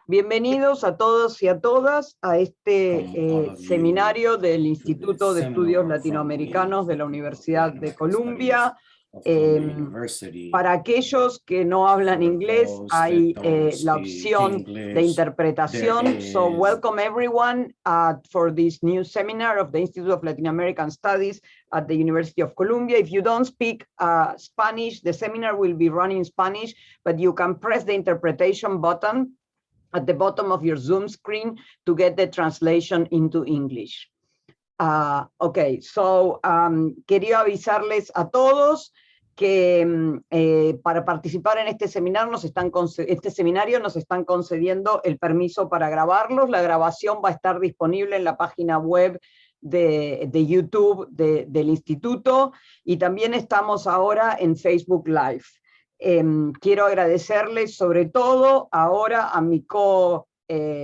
Bienvenidos a todos y a todas a este seminario del Instituto de Estudios Latinoamericanos de la Universidad de Columbia. Para aquellos que no hablan inglés, hay la opción de interpretación. So welcome everyone for this new seminar of the Institute of Latin American Studies at the University of Columbia. If you don't speak Spanish, the seminar will be run in Spanish, but you can press the interpretation button at the bottom of your Zoom screen to get the translation into English. Okay, so quería avisarles a todos que para participar en este seminario nos están concediendo el permiso para grabarlos. La grabación va a estar disponible en la página web de YouTube del Instituto, y también estamos ahora en Facebook Live. Quiero agradecerles sobre todo ahora a mi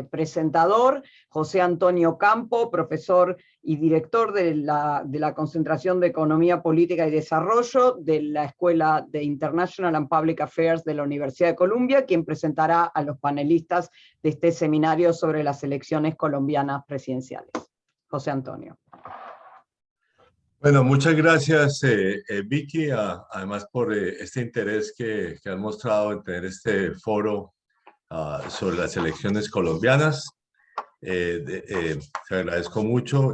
presentador, José Antonio Campo, profesor y director de la Concentración de Economía Política y Desarrollo de la Escuela de International and Public Affairs de la Universidad de Columbia, quien presentará a los panelistas de este seminario sobre las elecciones colombianas presidenciales. José Antonio. Bueno, muchas gracias, Vicky, además por este interés que han mostrado en tener este foro sobre las elecciones colombianas. Se agradezco mucho.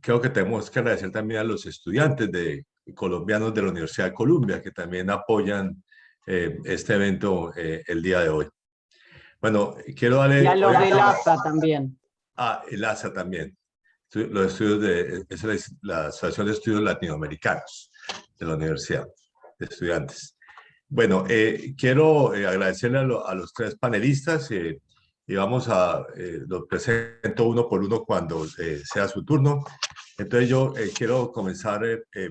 Creo que tenemos que agradecer también a los estudiantes colombianos de la Universidad de Columbia, que también apoyan este evento el día de hoy. Bueno, quiero darle... Y a los del ASA también. El ASA también. Los estudios esa es la Asociación de Estudios Latinoamericanos de la Universidad de Estudiantes. Bueno, quiero agradecerle a los tres panelistas y vamos los presento uno por uno cuando sea su turno. Entonces yo quiero comenzar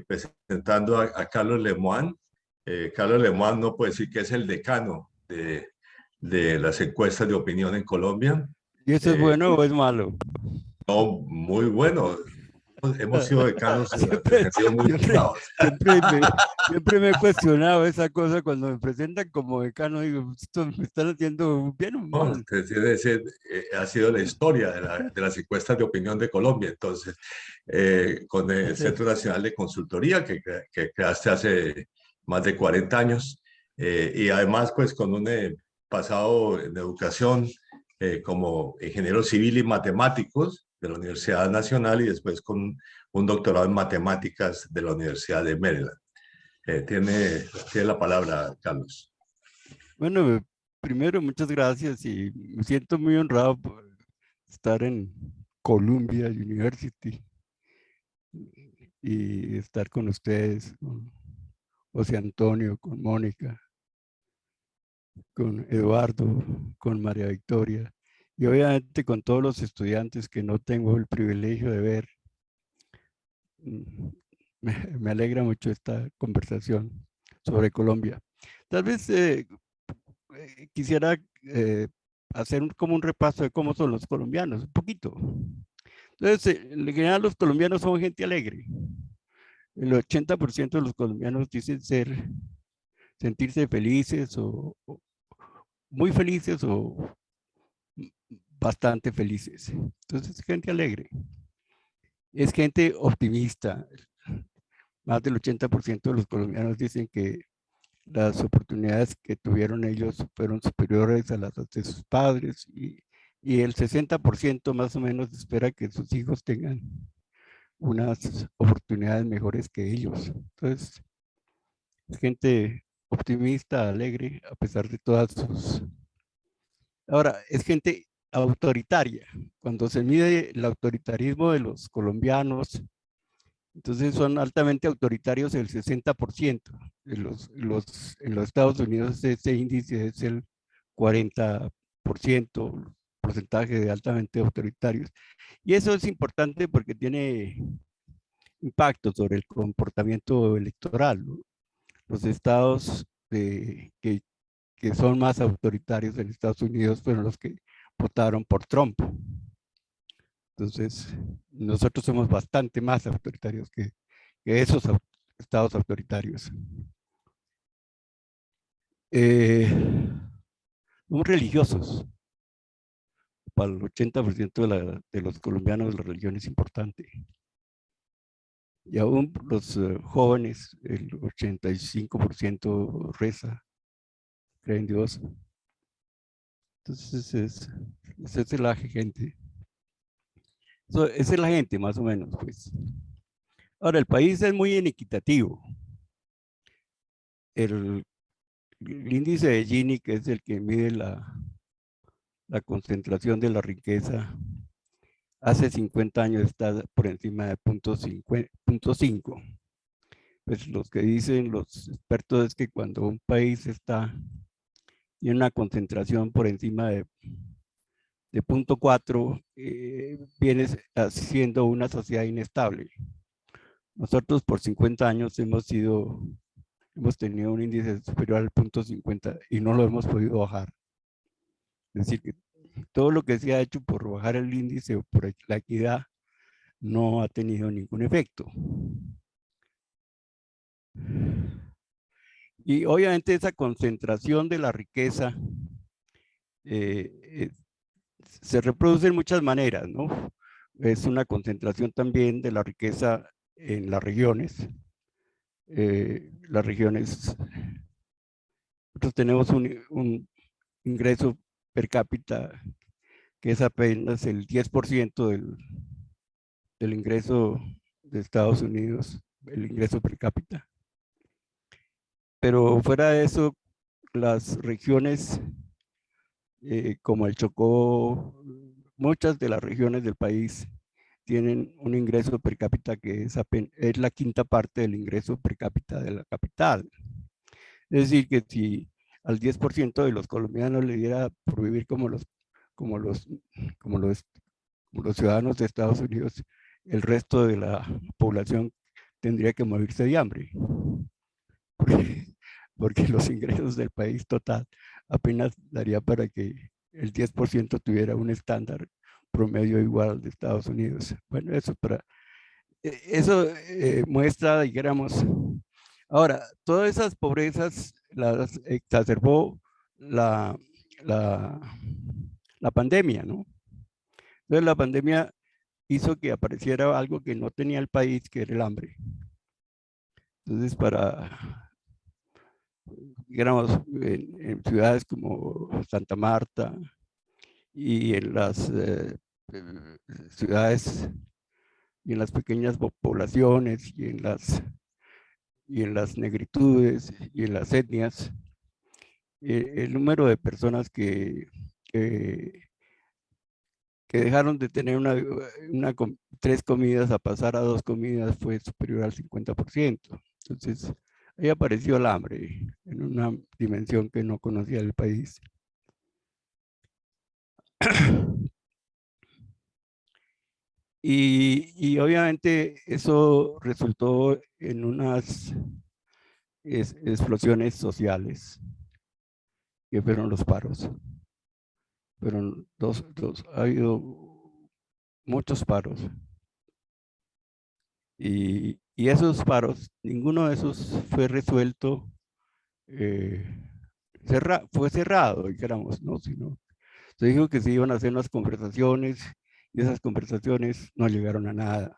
presentando a Carlos Lemoine. Carlos Lemoine no puede decir que es el decano de las encuestas de opinión en Colombia. ¿Y eso es bueno o es malo? No, muy bueno. Hemos sido decanos siempre me he cuestionado esa cosa cuando me presentan como decano. Digo, ¿esto me están haciendo bien o mal? Ha sido la historia de las encuestas de opinión de Colombia. Entonces, con el Centro Nacional de Consultoría que creaste hace más de 40 años, y además pues con un pasado en educación como ingeniero civil y matemáticos de la Universidad Nacional, y después con un doctorado en matemáticas de la Universidad de Maryland. Tiene la palabra, Carlos. Bueno, primero muchas gracias y me siento muy honrado por estar en Columbia University y estar con ustedes, con José Antonio, con Mónica, con Eduardo, con María Victoria, y obviamente con todos los estudiantes que no tengo el privilegio de ver. Me alegra mucho esta conversación sobre Colombia. Tal vez quisiera hacer como un repaso de cómo son los colombianos, un poquito. Entonces, en general los colombianos son gente alegre. El 80% de los colombianos dicen sentirse felices o muy felices o bastante felices. Entonces, gente alegre. Es gente optimista. Más del 80% de los colombianos dicen que las oportunidades que tuvieron ellos fueron superiores a las de sus padres, y el 60% más o menos espera que sus hijos tengan unas oportunidades mejores que ellos. Entonces, es gente optimista, alegre, a pesar de todas sus... Ahora, es gente autoritaria. Cuando se mide el autoritarismo de los colombianos, entonces son altamente autoritarios el 60%. En los Estados Unidos ese índice es el 40%, porcentaje de altamente autoritarios. Y eso es importante porque tiene impacto sobre el comportamiento electoral, ¿no? Los estados que son más autoritarios en Estados Unidos fueron los que votaron por Trump. Entonces, nosotros somos bastante más autoritarios que esos estados autoritarios. Somos religiosos. Para el 80% de los colombianos la religión es importante. Y aún los jóvenes, el 85% reza, cree en Dios. Entonces, esa es la gente. Esa es la gente, más o menos, pues. Ahora, el país es muy inequitativo. El índice de Gini, que es el que mide la concentración de la riqueza, hace 50 años está por encima de 0.5. Pues lo que dicen los expertos es que cuando un país tiene una concentración por encima de 0.4, viene siendo una sociedad inestable. Nosotros por 50 años hemos tenido un índice superior al 0.50 y no lo hemos podido bajar. Es decir, que todo lo que se ha hecho por bajar el índice o por la equidad no ha tenido ningún efecto. Y obviamente esa concentración de la riqueza se reproduce en muchas maneras, ¿no? Es una concentración también de la riqueza en las regiones. Nosotros tenemos un ingreso per cápita que es apenas el 10% del ingreso de Estados Unidos, el ingreso per cápita. Pero fuera de eso, las regiones como el Chocó, muchas de las regiones del país tienen un ingreso per cápita que es la quinta parte del ingreso per cápita de la capital. Es decir, que si al 10% de los colombianos le diera por vivir como los ciudadanos de Estados Unidos, el resto de la población tendría que morirse de hambre. Porque los ingresos del país total apenas daría para que el 10% tuviera un estándar promedio igual al de Estados Unidos. Bueno, eso muestra, dijéramos, ahora, todas esas pobrezas las exacerbó la pandemia, ¿no? Entonces la pandemia hizo que apareciera algo que no tenía el país, que era el hambre. Entonces, digamos, en ciudades como Santa Marta y en las ciudades y en las pequeñas poblaciones y en las negritudes y en las etnias, el número de personas que dejaron de tener 3 comidas a pasar a 2 comidas fue superior al 50%. Entonces, ahí apareció el hambre en una dimensión que no conocía el país. Y obviamente eso resultó en unas explosiones sociales, que fueron los paros. Fueron ha habido muchos paros. Y esos paros, ninguno de esos fue resuelto, fue cerrado, dijéramos, ¿no? Sino, se dijo que se iban a hacer unas conversaciones y esas conversaciones no llegaron a nada.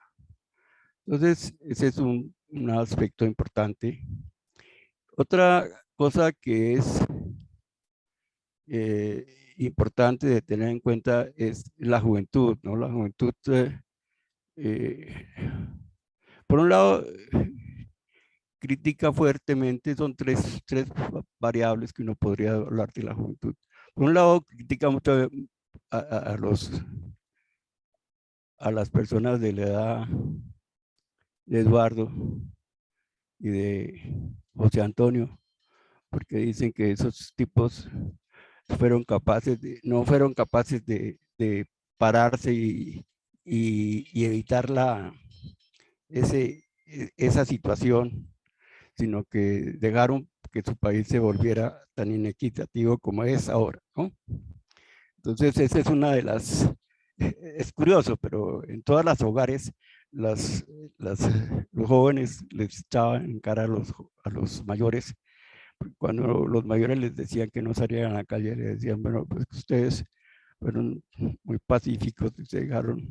Entonces, ese es un aspecto importante. Otra cosa que es importante de tener en cuenta es la juventud, ¿no? La juventud, por un lado, critica fuertemente, son tres variables que uno podría hablar de la juventud. Por un lado, critica mucho a las personas de la edad de Eduardo y de José Antonio, porque dicen que esos tipos no fueron capaces de pararse y evitar esa situación, sino que dejaron que su país se volviera tan inequitativo como es ahora, ¿no? Entonces, esa es una de las... Es curioso, pero en todas las hogares, los jóvenes les echaban en cara a los mayores Cuando los mayores les decían que no salieran a la calle, les decían, bueno, pues que ustedes fueron muy pacíficos y se dejaron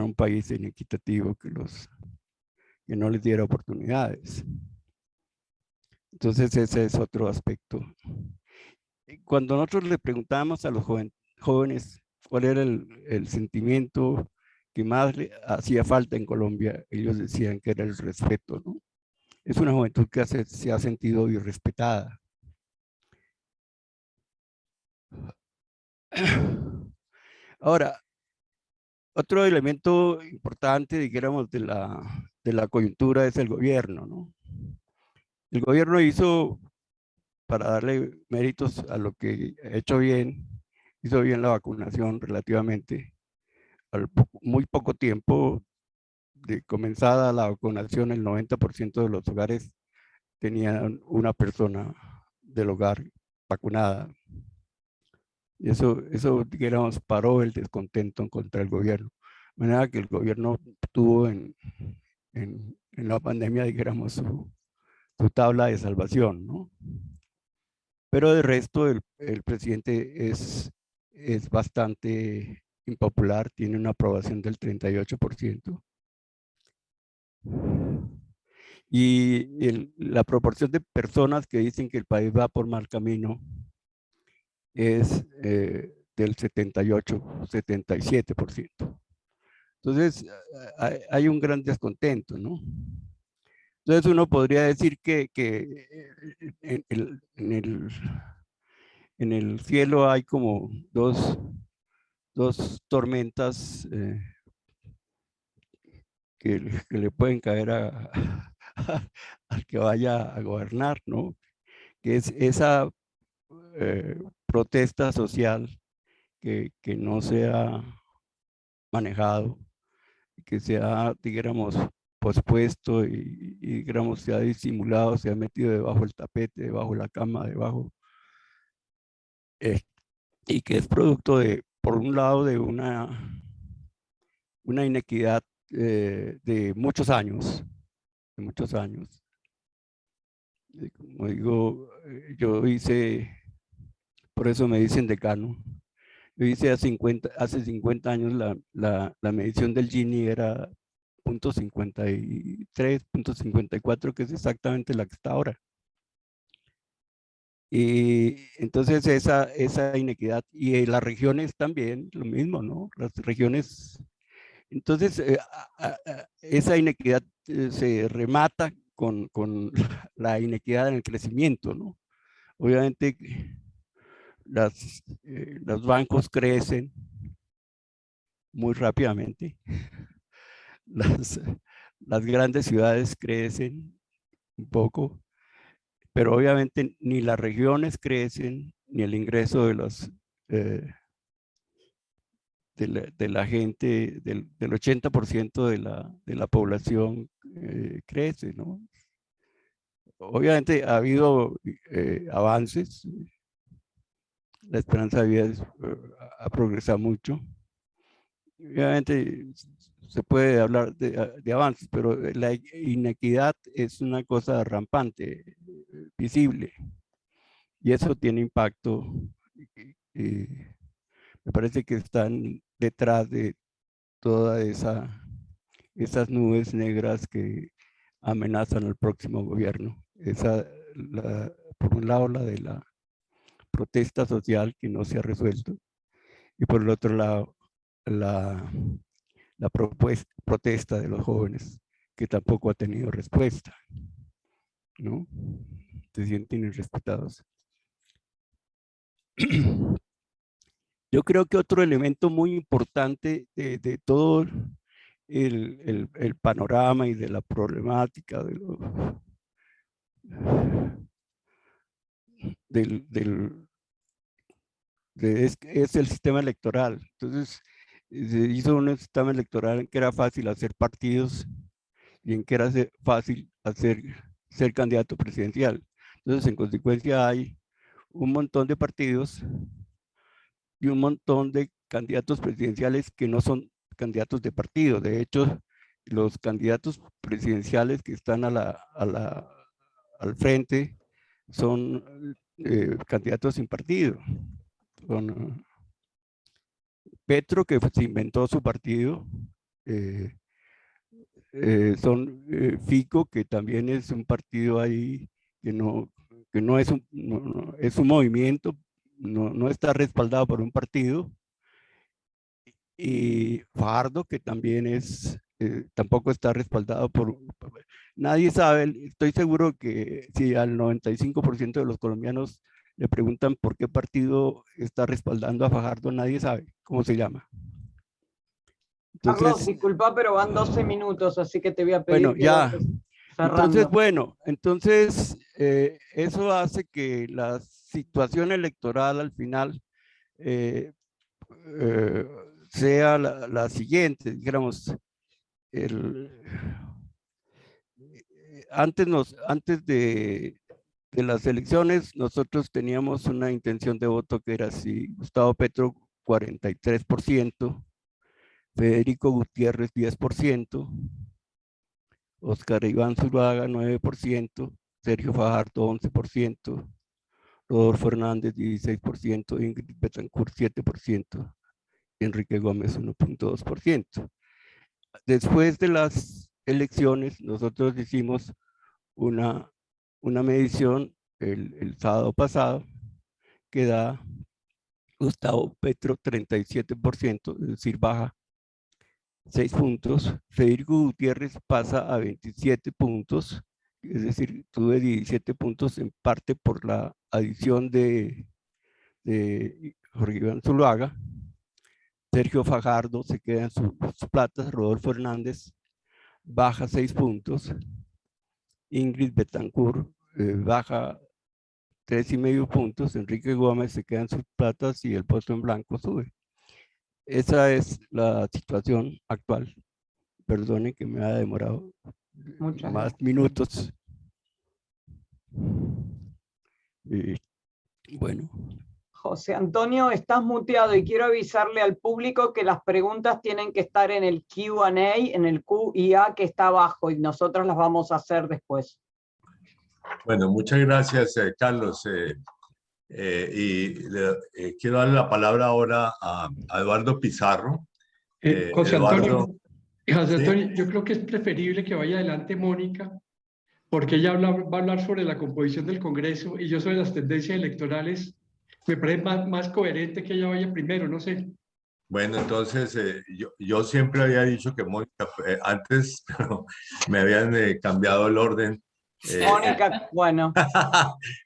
un país inequitativo que no les diera oportunidades. Entonces ese es otro aspecto. Cuando nosotros le preguntábamos a los jóvenes cuál era el sentimiento que más le hacía falta en Colombia, ellos decían que era el respeto, ¿no? Es una juventud que se ha sentido irrespetada. Ahora, otro elemento importante, dijéramos, de la coyuntura es el gobierno, ¿no? El gobierno hizo, para darle méritos a lo que ha hecho bien, hizo bien la vacunación relativamente. Al muy poco tiempo de comenzada la vacunación, el 90% de los hogares tenían una persona del hogar vacunada. Y eso, digamos, paró el descontento contra el gobierno. De manera que el gobierno tuvo en la pandemia, dijéramos, su tabla de salvación, ¿no? Pero de resto, el presidente es bastante impopular, tiene una aprobación del 38%. Y la proporción de personas que dicen que el país va por mal camino es del 78, 77%. Entonces, hay un gran descontento, ¿no? Entonces, uno podría decir que en el cielo hay como dos tormentas que le pueden caer al que vaya a gobernar, ¿no? Que es esa protesta social que no se ha manejado, que se ha, digamos, pospuesto y digamos, se ha disimulado, se ha metido debajo del tapete, debajo de la cama, debajo, y que es producto de, por un lado, de una inequidad de muchos años, Como digo, yo hice, por eso me dicen decano. Yo hice hace 50 años la medición del Gini era 0.53, 0.54, que es exactamente la que está ahora. Y entonces esa inequidad, y las regiones también, lo mismo, ¿no? Las regiones, entonces esa inequidad se remata con la inequidad en el crecimiento, ¿no? Obviamente los bancos crecen muy rápidamente, las grandes ciudades crecen un poco, pero obviamente ni las regiones crecen, ni el ingreso de la gente, del 80% de la población crece, ¿no? Obviamente ha habido avances, la esperanza de vida ha progresado mucho. Obviamente se puede hablar de avances, pero la inequidad es una cosa rampante, visible, y eso tiene impacto. Me parece que están detrás de todas esas nubes negras que amenazan al próximo gobierno. Por un lado, la de la protesta social que no se ha resuelto, y por el otro lado, la protesta de los jóvenes que tampoco ha tenido respuesta, ¿no? Se sienten irrespetados. Yo creo que otro elemento muy importante de todo el panorama y de la problemática es el sistema electoral. Entonces, se hizo un sistema electoral en que era fácil hacer partidos y en que era fácil ser candidato presidencial. Entonces, en consecuencia, hay un montón de partidos y un montón de candidatos presidenciales que no son candidatos de partido. De hecho, los candidatos presidenciales que están al frente son candidatos sin partido. Con Petro, que se inventó su partido, son Fico, que también es un partido ahí que no es es un movimiento, no está respaldado por un partido, y Fajardo, que también tampoco está respaldado nadie sabe. Estoy seguro que si al 95% de los colombianos le preguntan por qué partido está respaldando a Fajardo, nadie sabe cómo se llama. Entonces, Carlos, disculpa, pero van 12 minutos, así que te voy a pedir bueno, que ya. vayas cerrando. Entonces, eso hace que la situación electoral al final sea la siguiente. Dijéramos, antes de las elecciones, nosotros teníamos una intención de voto que era así: Gustavo Petro 43%, Federico Gutiérrez 10%, Óscar Iván Zuluaga 9%, Sergio Fajardo 11%, Rodolfo Hernández 16%, Ingrid Betancourt 7%, Enrique Gómez 1.2%. Después de las elecciones, nosotros hicimos una medición el sábado pasado que da Gustavo Petro 37%, es decir, baja 6 puntos. Federico Gutiérrez pasa a 27 puntos, es decir, tuve 17 puntos en parte por la adición de Jorge Iván Zuluaga. Sergio Fajardo se queda en sus platas. Rodolfo Hernández baja 6 puntos. Ingrid Betancourt baja 3,5 puntos. Enrique Gómez se queda en sus platas y el puesto en blanco sube. Esa es la situación actual. Perdone que me ha demorado más minutos. Bueno. José Antonio, estás muteado y quiero avisarle al público que las preguntas tienen que estar en el Q&A, en el Q&A que está abajo, y nosotros las vamos a hacer después. Bueno, muchas gracias, Carlos. Quiero darle la palabra ahora a Eduardo Pizarro. José Eduardo, Antonio, yo creo que es preferible que vaya adelante Mónica, porque ella va a hablar sobre la composición del Congreso y yo sobre las tendencias electorales. Me parece más coherente que ella vaya primero, no sé. Bueno, entonces yo siempre había dicho que Mónica antes, pero me habían cambiado el orden. Mónica, bueno.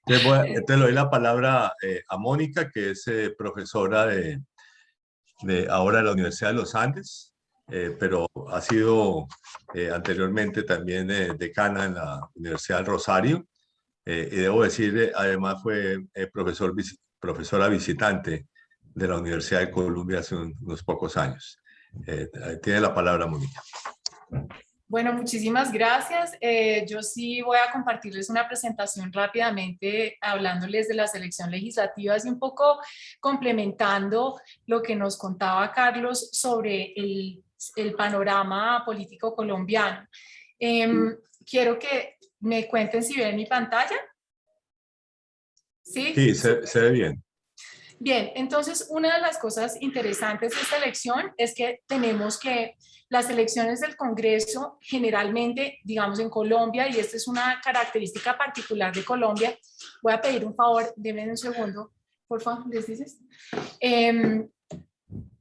Entonces le doy la palabra a Mónica, que es profesora ahora de la Universidad de los Andes, pero ha sido anteriormente también decana en la Universidad del Rosario. Y debo decir, además fue profesora visitante de la Universidad de Columbia hace unos pocos años. Tiene la palabra, Mónica. Bueno, muchísimas gracias. Yo sí voy a compartirles una presentación rápidamente hablándoles de las elecciones legislativas y un poco complementando lo que nos contaba Carlos sobre el panorama político colombiano. Quiero que me cuenten si ven mi pantalla. Sí, sí, se ve bien. Bien, entonces una de las cosas interesantes de esta elección es que tenemos que las elecciones del Congreso generalmente, digamos en Colombia, y esta es una característica particular de Colombia, voy a pedir un favor, denme un segundo, por favor, ¿les dices?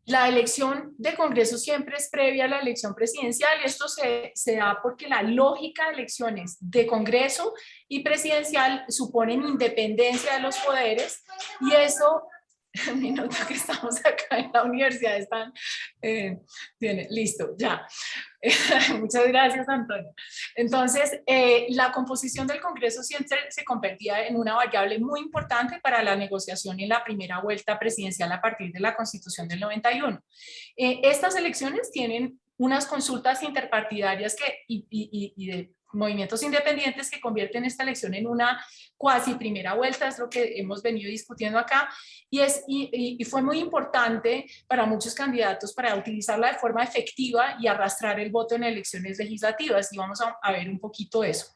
La elección de Congreso siempre es previa a la elección presidencial y esto se da porque la lógica de elecciones de Congreso y presidencial suponen independencia de los poderes y eso... Mi nota que estamos acá en la universidad están, listo, ya. Muchas gracias, Antonio. Entonces, la composición del Congreso siempre se convertía en una variable muy importante para la negociación en la primera vuelta presidencial a partir de la Constitución del 91. Estas elecciones tienen unas consultas interpartidarias y de movimientos independientes que convierten esta elección en una cuasi primera vuelta, es lo que hemos venido discutiendo acá, y fue muy importante para muchos candidatos para utilizarla de forma efectiva y arrastrar el voto en elecciones legislativas, y vamos a ver un poquito eso.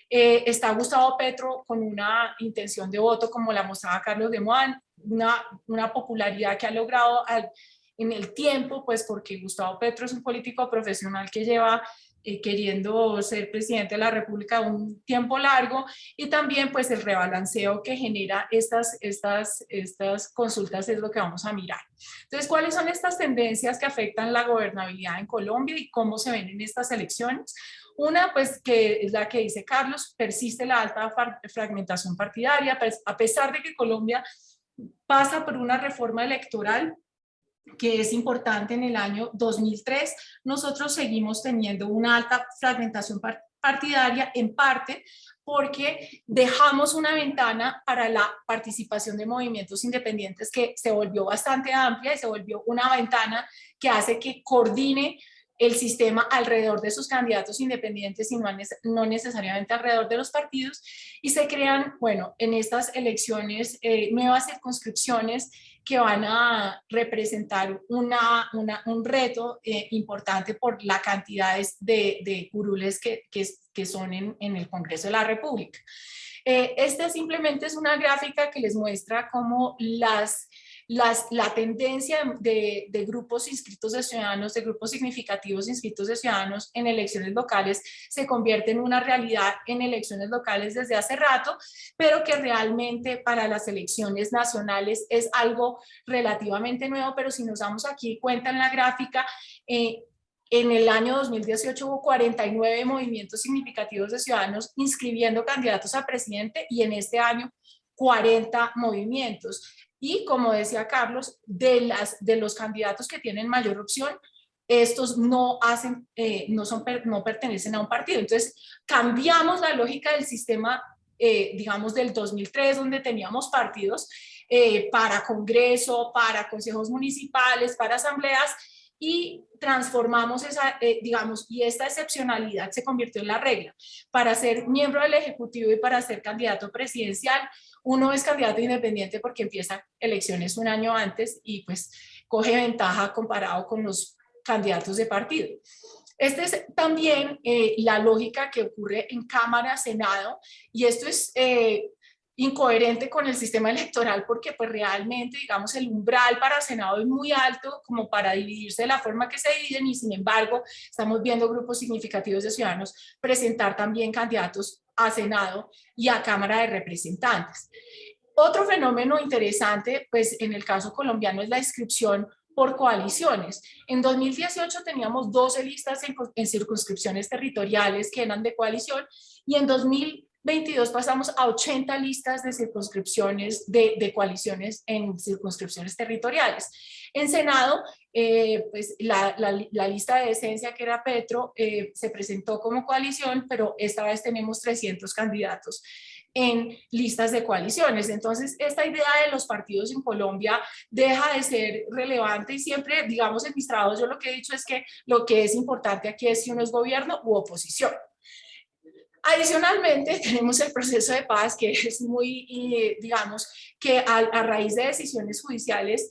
Está Gustavo Petro con una intención de voto, como la mostraba Carlos Demuán, una popularidad que ha logrado en el tiempo, pues porque Gustavo Petro es un político profesional que lleva queriendo ser presidente de la República un tiempo largo, y también pues el rebalanceo que genera estas consultas es lo que vamos a mirar. Entonces, ¿cuáles son estas tendencias que afectan la gobernabilidad en Colombia y cómo se ven en estas elecciones? Una, pues, que es la que dice Carlos, persiste la alta fragmentación partidaria, pues, a pesar de que Colombia pasa por una reforma electoral que es importante en el año 2003, nosotros seguimos teniendo una alta fragmentación partidaria, en parte porque dejamos una ventana para la participación de movimientos independientes que se volvió bastante amplia y se volvió una ventana que hace que coordine el sistema alrededor de sus candidatos independientes y no necesariamente alrededor de los partidos, y se crean, bueno, en estas elecciones nuevas circunscripciones que van a representar un reto importante por la cantidad de curules que son en el Congreso de la República. Esta simplemente es una gráfica que les muestra cómo la tendencia de grupos inscritos de ciudadanos, de grupos significativos inscritos de ciudadanos en elecciones locales se convierte en una realidad en elecciones locales desde hace rato, pero que realmente para las elecciones nacionales es algo relativamente nuevo. Pero si nos damos aquí cuenta en la gráfica, en el año 2018 hubo 49 movimientos significativos de ciudadanos inscribiendo candidatos a presidente, y en este año 40 movimientos. Y como decía Carlos, de los candidatos que tienen mayor opción, estos no pertenecen a un partido. Entonces cambiamos la lógica del sistema, digamos del 2003, donde teníamos partidos para Congreso, para consejos municipales, para asambleas, y transformamos digamos, y esta excepcionalidad se convirtió en la regla. Para ser miembro del Ejecutivo y para ser candidato presidencial, uno es candidato independiente porque empieza elecciones un año antes y pues coge ventaja comparado con los candidatos de partido. Esta es también la lógica que ocurre en Cámara, Senado, y esto es incoherente con el sistema electoral porque pues realmente, digamos, el umbral para Senado es muy alto como para dividirse de la forma que se dividen, y sin embargo estamos viendo grupos significativos de ciudadanos presentar también candidatos a Senado y a Cámara de Representantes. Otro fenómeno interesante, pues en el caso colombiano, es la inscripción por coaliciones. En 2018 teníamos 12 listas en circunscripciones territoriales que eran de coalición, y en 2022 pasamos a 80 listas de circunscripciones de coaliciones en circunscripciones territoriales. En Senado, pues la lista de decencia, que era Petro, se presentó como coalición, pero esta vez tenemos 300 candidatos en listas de coaliciones. Entonces, esta idea de los partidos en Colombia deja de ser relevante, y siempre, digamos, en mis trabajos yo lo que he dicho es que lo que es importante aquí es si uno es gobierno u oposición. Adicionalmente, tenemos el proceso de paz, que es muy, digamos, que a raíz de decisiones judiciales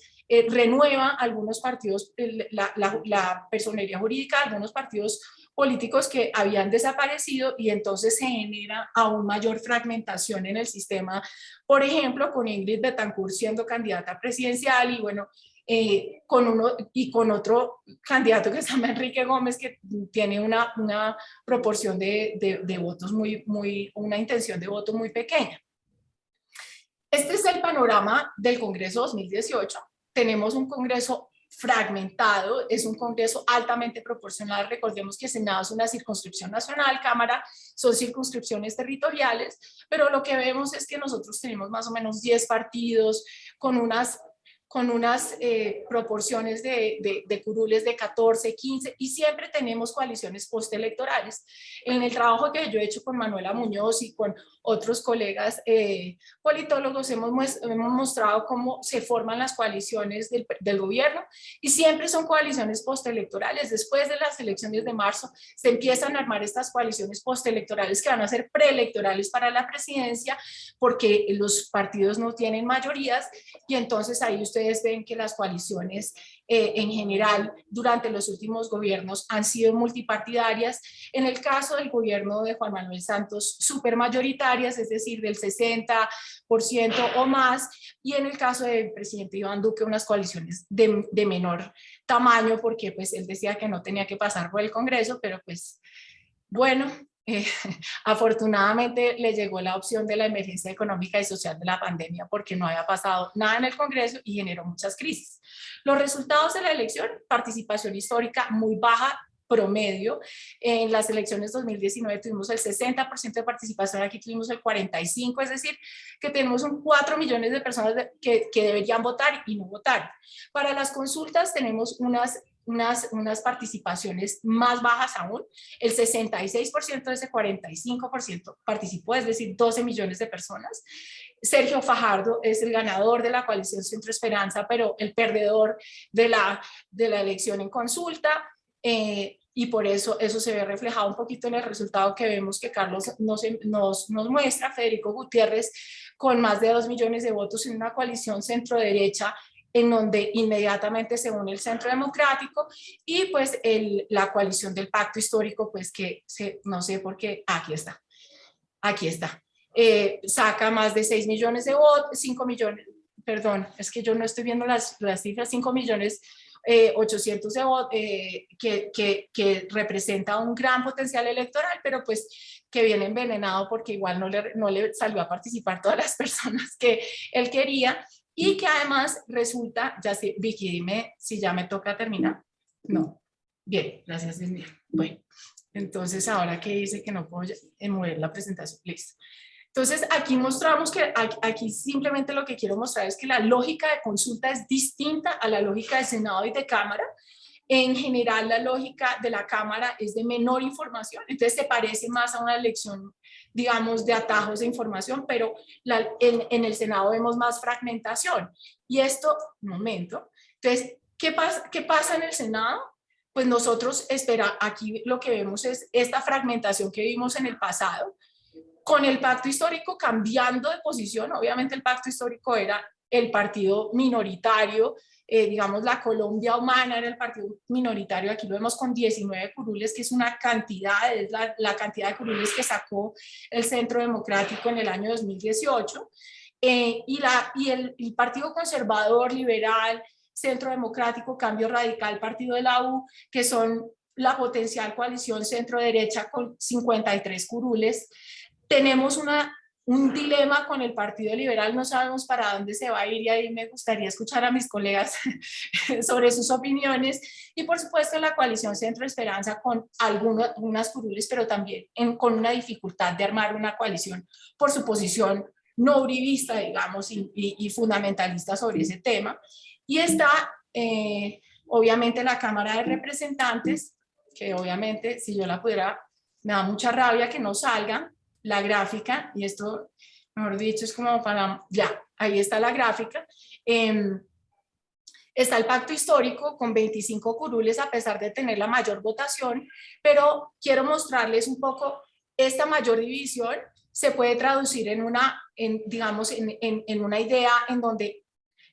renueva algunos partidos, la personería jurídica de algunos partidos políticos que habían desaparecido, y entonces se genera aún mayor fragmentación en el sistema, por ejemplo, con Ingrid Betancourt siendo candidata presidencial, y bueno, con otro candidato que se llama Enrique Gómez, que tiene una proporción de votos una intención de voto muy pequeña. Este es el panorama del Congreso 2018. Tenemos un Congreso fragmentado, es un Congreso altamente proporcional. Recordemos que Senado es una circunscripción nacional, Cámara son circunscripciones territoriales, pero lo que vemos es que nosotros tenemos más o menos 10 partidos con con unas proporciones de curules de 14, 15, y siempre tenemos coaliciones postelectorales. En el trabajo que yo he hecho con Manuela Muñoz y con otros colegas politólogos hemos mostrado cómo se forman las coaliciones del gobierno, y siempre son coaliciones postelectorales. Después de las elecciones de marzo se empiezan a armar estas coaliciones postelectorales que van a ser preelectorales para la presidencia, porque los partidos no tienen mayorías, y entonces ahí ustedes ven que las coaliciones en general durante los últimos gobiernos han sido multipartidarias. En el caso del gobierno de Juan Manuel Santos, supermayoritarias, es decir, del 60% o más, y en el caso del presidente Iván Duque, unas coaliciones de menor tamaño, porque pues él decía que no tenía que pasar por el Congreso, pero pues bueno, afortunadamente le llegó la opción de la emergencia económica y social de la pandemia, porque no había pasado nada en el Congreso y generó muchas crisis. Los resultados de la elección: participación histórica muy baja, promedio. En las elecciones 2019 tuvimos el 60% de participación, aquí tuvimos el 45%, es decir, que tenemos 4 millones de personas que deberían votar y no votaron. Para las consultas tenemos unas participaciones más bajas aún. El 66% de ese 45% participó, es decir, 12 millones de personas. Sergio Fajardo es el ganador de la coalición Centro Esperanza, pero el perdedor de la elección en consulta. Y por eso se ve reflejado un poquito en el resultado que vemos que Carlos nos muestra. Federico Gutiérrez con más de 2 millones de votos en una coalición centro-derecha, en donde inmediatamente se une el Centro Democrático y pues la coalición del Pacto Histórico, pues que no sé por qué, aquí está, saca más de 6 millones de votos, 5 millones, perdón, es que yo no estoy viendo las cifras, 5 millones 800 de votos, que representa un gran potencial electoral, pero pues que viene envenenado porque igual no le salió a participar todas las personas que él quería, y que además resulta, ya sé, Vicky, dime si ya me toca terminar. No, bien, gracias, Dios mío. Bueno, entonces ahora que dice que no puedo mover la presentación, listo. Entonces aquí mostramos que, aquí simplemente lo que quiero mostrar es que la lógica de consulta es distinta a la lógica de Senado y de Cámara. En general, la lógica de la Cámara es de menor información, entonces se parece más a una elección, digamos, de atajos de información, pero en el Senado vemos más fragmentación. Y esto, un momento, entonces, ¿qué pasa en el Senado? Pues nosotros aquí lo que vemos es esta fragmentación que vimos en el pasado, con el Pacto Histórico cambiando de posición. Obviamente el Pacto Histórico era el partido minoritario, digamos la Colombia Humana era el partido minoritario, aquí lo vemos con 19 curules, que es una cantidad, es la cantidad de curules que sacó el Centro Democrático en el año 2018, y el Partido Conservador, Liberal, Centro Democrático, Cambio Radical, Partido de la U, que son la potencial coalición centro-derecha con 53 curules. Tenemos un dilema con el Partido Liberal, no sabemos para dónde se va a ir, y ahí me gustaría escuchar a mis colegas sobre sus opiniones. Y por supuesto la coalición Centro Esperanza con algunas curules, pero también con una dificultad de armar una coalición por su posición no uribista, digamos, y fundamentalista sobre ese tema. Y está obviamente la Cámara de Representantes, que obviamente si yo la pudiera, me da mucha rabia que no salga la gráfica, y esto, mejor dicho, es como para, ya, ahí está la gráfica. Está el Pacto Histórico con 25 curules a pesar de tener la mayor votación, pero quiero mostrarles un poco esta mayor división se puede traducir en una idea en donde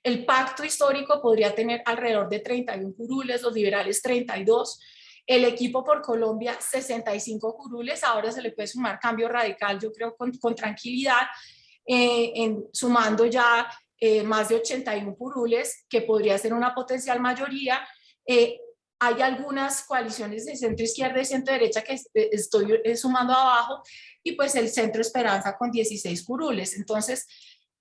el Pacto Histórico podría tener alrededor de 31 curules, los liberales 32, el Equipo por Colombia 65 curules, ahora se le puede sumar Cambio Radical, yo creo con tranquilidad, sumando ya más de 81 curules, que podría ser una potencial mayoría. Hay algunas coaliciones de centro izquierda y centro derecha que estoy sumando abajo, y pues el Centro Esperanza con 16 curules. Entonces,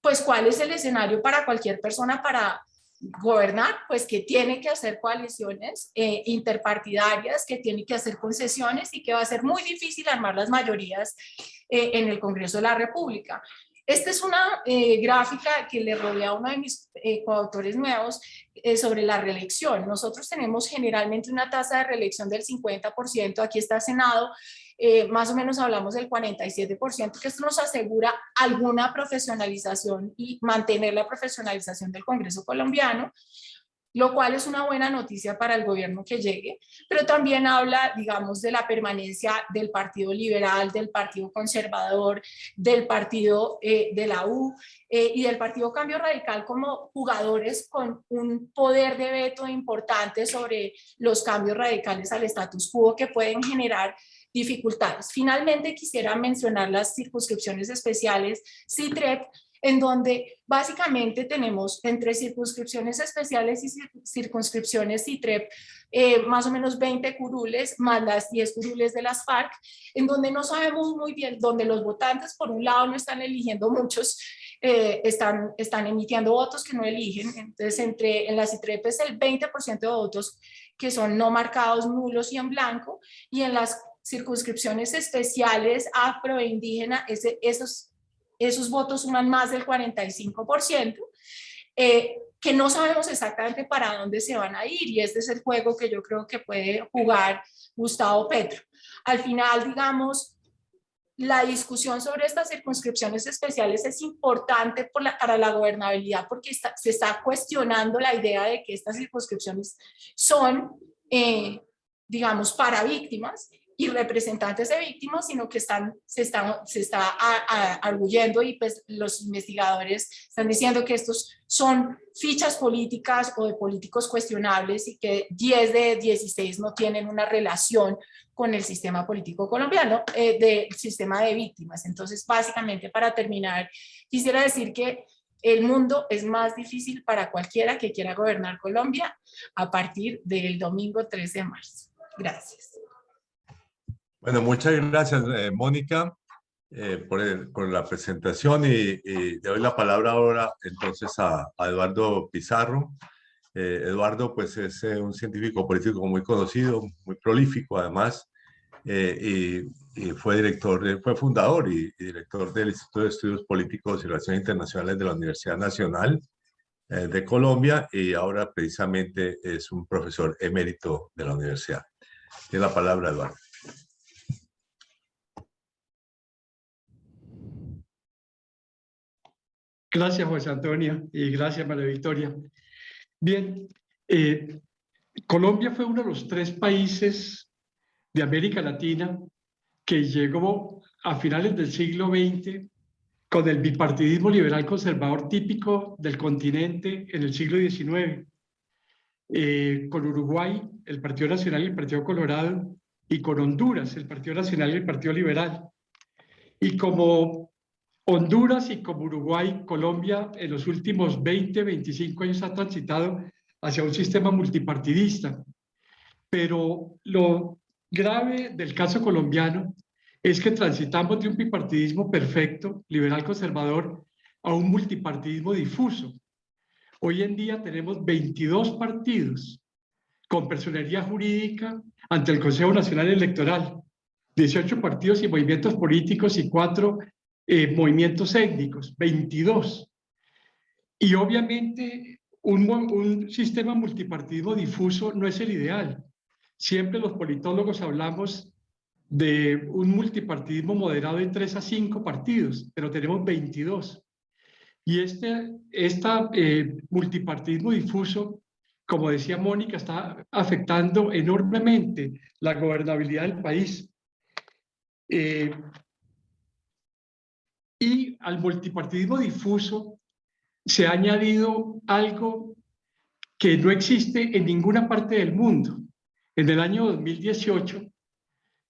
pues, ¿cuál es el escenario para cualquier persona para gobernar? Pues que tiene que hacer coaliciones interpartidarias, que tiene que hacer concesiones, y que va a ser muy difícil armar las mayorías en el Congreso de la República. Esta es una gráfica que le rodea a uno de mis coautores nuevos sobre la reelección. Nosotros tenemos generalmente una tasa de reelección del 50%, aquí está Senado, más o menos hablamos del 47%, que esto nos asegura alguna profesionalización y mantener la profesionalización del Congreso colombiano, lo cual es una buena noticia para el gobierno que llegue, pero también habla, digamos, de la permanencia del Partido Liberal, del Partido Conservador, del Partido de la U y del Partido Cambio Radical como jugadores con un poder de veto importante sobre los cambios radicales al status quo que pueden generar dificultades. Finalmente, quisiera mencionar las circunscripciones especiales, CITREP, en donde básicamente tenemos entre circunscripciones especiales y circunscripciones CITREP más o menos 20 curules, más las 10 curules de las FARC, en donde no sabemos muy bien, donde los votantes por un lado no están eligiendo muchos, están emitiendo votos que no eligen. Entonces en la CITREP es el 20% de votos que son no marcados, nulos y en blanco, y en las circunscripciones especiales afro e indígena, esos votos suman más del 45%, que no sabemos exactamente para dónde se van a ir, y este es el juego que yo creo que puede jugar Gustavo Petro. Al final, digamos, la discusión sobre estas circunscripciones especiales es importante para la gobernabilidad, porque se está cuestionando la idea de que estas circunscripciones son, digamos, para víctimas y representantes de víctimas, sino que se está arguyendo, y pues los investigadores están diciendo que estos son fichas políticas o de políticos cuestionables, y que 10 de 16 no tienen una relación con el sistema político colombiano, del sistema de víctimas. Entonces, básicamente, para terminar, quisiera decir que el mundo es más difícil para cualquiera que quiera gobernar Colombia a partir del domingo 3 de marzo. Gracias. Bueno, muchas gracias, Mónica, por la presentación, y le doy la palabra ahora entonces a Eduardo Pizarro. Eduardo, pues, es un científico político muy conocido, muy prolífico además, y fue fundador y director del Instituto de Estudios Políticos y Relaciones Internacionales de la Universidad Nacional de Colombia, y ahora precisamente es un profesor emérito de la universidad. Tiene la palabra, Eduardo. Gracias, José Antonio, y gracias, María Victoria. Bien, Colombia fue uno de los 3 países de América Latina que llegó a finales del siglo XX con el bipartidismo liberal conservador típico del continente en el siglo XIX, con Uruguay, el Partido Nacional y el Partido Colorado, y con Honduras, el Partido Nacional y el Partido Liberal. Y como Honduras y como Uruguay, Colombia en los últimos 20, 25 años ha transitado hacia un sistema multipartidista. Pero lo grave del caso colombiano es que transitamos de un bipartidismo perfecto, liberal conservador, a un multipartidismo difuso. Hoy en día tenemos 22 partidos con personería jurídica ante el Consejo Nacional Electoral, 18 partidos y movimientos políticos y 4 movimientos étnicos, 22. Y obviamente un sistema multipartidismo difuso no es el ideal. Siempre los politólogos hablamos de un multipartidismo moderado de 3 a 5 partidos, pero tenemos 22. Y este multipartidismo difuso, como decía Mónica, está afectando enormemente la gobernabilidad del país. Y al multipartidismo difuso se ha añadido algo que no existe en ninguna parte del mundo. En el año 2018,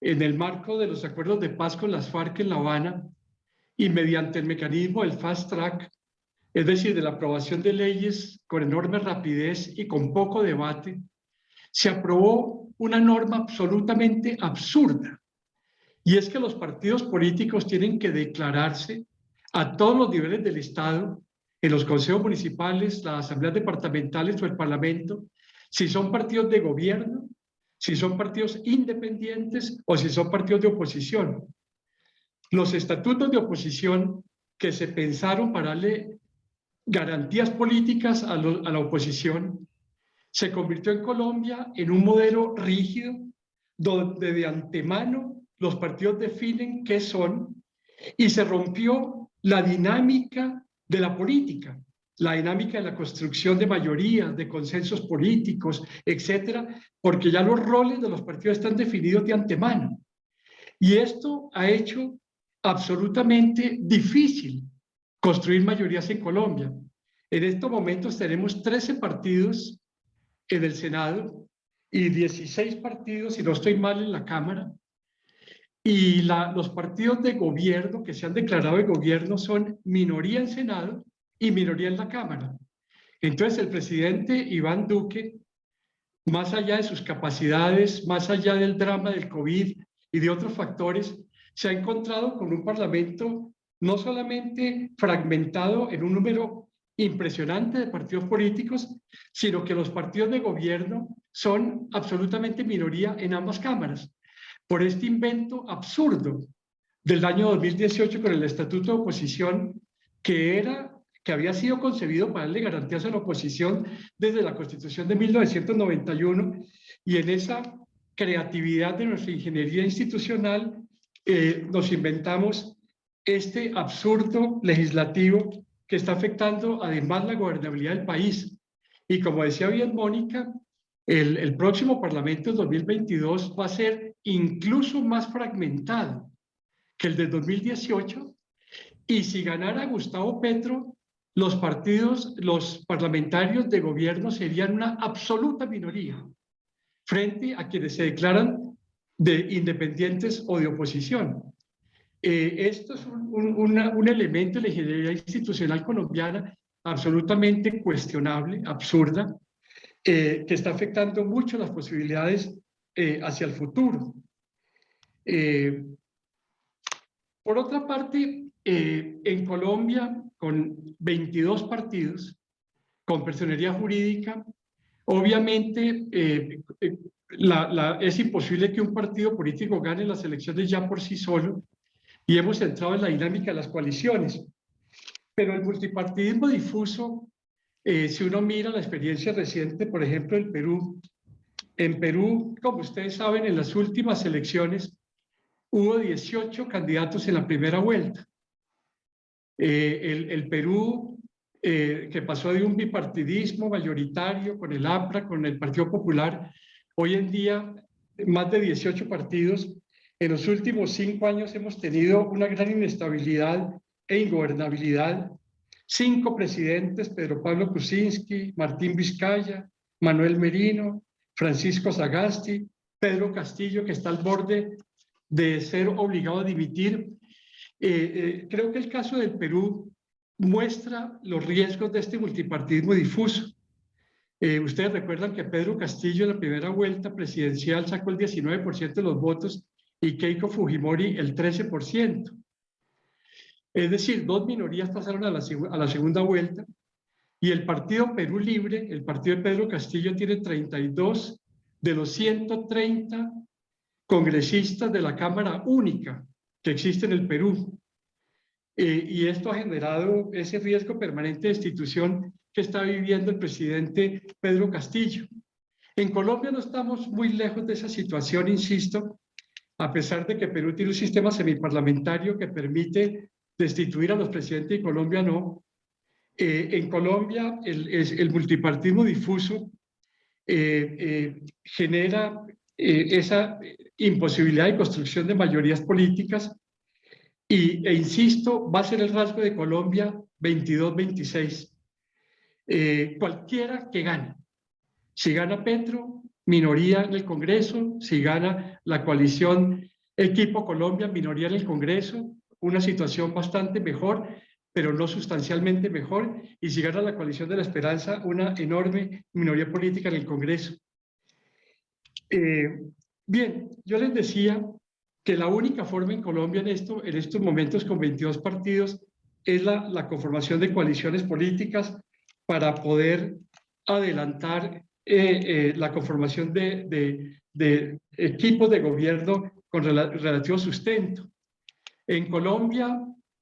en el marco de los acuerdos de paz con las FARC en La Habana, y mediante el mecanismo del Fast Track, es decir, de la aprobación de leyes con enorme rapidez y con poco debate, se aprobó una norma absolutamente absurda. Y es que los partidos políticos tienen que declararse a todos los niveles del Estado, en los consejos municipales, las asambleas departamentales o el Parlamento, si son partidos de gobierno, si son partidos independientes o si son partidos de oposición. Los estatutos de oposición que se pensaron para darle garantías políticas a la oposición, se convirtió en Colombia en un modelo rígido donde de antemano los partidos definen qué son y se rompió la dinámica de la política, la dinámica de la construcción de mayorías, de consensos políticos, etcétera, porque ya los roles de los partidos están definidos de antemano. Y esto ha hecho absolutamente difícil construir mayorías en Colombia. En estos momentos tenemos 13 partidos en el Senado y 16 partidos, si no estoy mal, en la Cámara. Y los partidos de gobierno que se han declarado de gobierno son minoría en Senado y minoría en la Cámara. Entonces el presidente Iván Duque, más allá de sus capacidades, más allá del drama del COVID y de otros factores, se ha encontrado con un parlamento no solamente fragmentado en un número impresionante de partidos políticos, sino que los partidos de gobierno son absolutamente minoría en ambas cámaras, por este invento absurdo del año 2018 con el Estatuto de Oposición, que había sido concebido para darle garantías a la oposición desde la Constitución de 1991, y en esa creatividad de nuestra ingeniería institucional nos inventamos este absurdo legislativo que está afectando además la gobernabilidad del país. Y como decía bien Mónica, el próximo Parlamento del 2022 va a ser incluso más fragmentado que el de 2018, y si ganara Gustavo Petro, los parlamentarios de gobierno serían una absoluta minoría frente a quienes se declaran de independientes o de oposición. Esto es un elemento de la ingeniería institucional colombiana absolutamente cuestionable, absurda, que está afectando mucho las posibilidades hacia el futuro. Por otra parte, en Colombia, con 22 partidos, con personería jurídica, obviamente es imposible que un partido político gane las elecciones ya por sí solo, y hemos entrado en la dinámica de las coaliciones. Pero el multipartidismo difuso, si uno mira la experiencia reciente, por ejemplo, en Perú, como ustedes saben, en las últimas elecciones hubo 18 candidatos en la primera vuelta. El Perú, que pasó de un bipartidismo mayoritario con el APRA, con el Partido Popular, hoy en día más de 18 partidos. En los últimos 5 años hemos tenido una gran inestabilidad e ingobernabilidad. 5 presidentes: Pedro Pablo Kuczynski, Martín Vizcaya, Manuel Merino, Francisco Sagasti, Pedro Castillo, que está al borde de ser obligado a dimitir. Creo que el caso del Perú muestra los riesgos de este multipartidismo difuso. Ustedes recuerdan que Pedro Castillo en la primera vuelta presidencial sacó el 19% de los votos y Keiko Fujimori el 13%. Es decir, 2 minorías pasaron a la segunda vuelta, y el Partido Perú Libre, el partido de Pedro Castillo, tiene 32 de los 130 congresistas de la Cámara Única que existe en el Perú. Y esto ha generado ese riesgo permanente de destitución que está viviendo el presidente Pedro Castillo. En Colombia no estamos muy lejos de esa situación, insisto, a pesar de que Perú tiene un sistema semiparlamentario que permite destituir a los presidentes, y Colombia no. En Colombia el multipartismo difuso genera esa imposibilidad de construcción de mayorías políticas, e insisto, va a ser el rasgo de Colombia 22-26. Cualquiera que gane. Si gana Petro, minoría en el Congreso. Si gana la coalición Equipo Colombia, minoría en el Congreso. Una situación bastante mejor, pero no sustancialmente mejor. Y si gana la coalición de la esperanza, una enorme minoría política en el Congreso. Bien, yo les decía que la única forma en Colombia en estos momentos, con 22 partidos, es la conformación de coaliciones políticas para poder adelantar la conformación de equipos de gobierno con relativo sustento. En Colombia,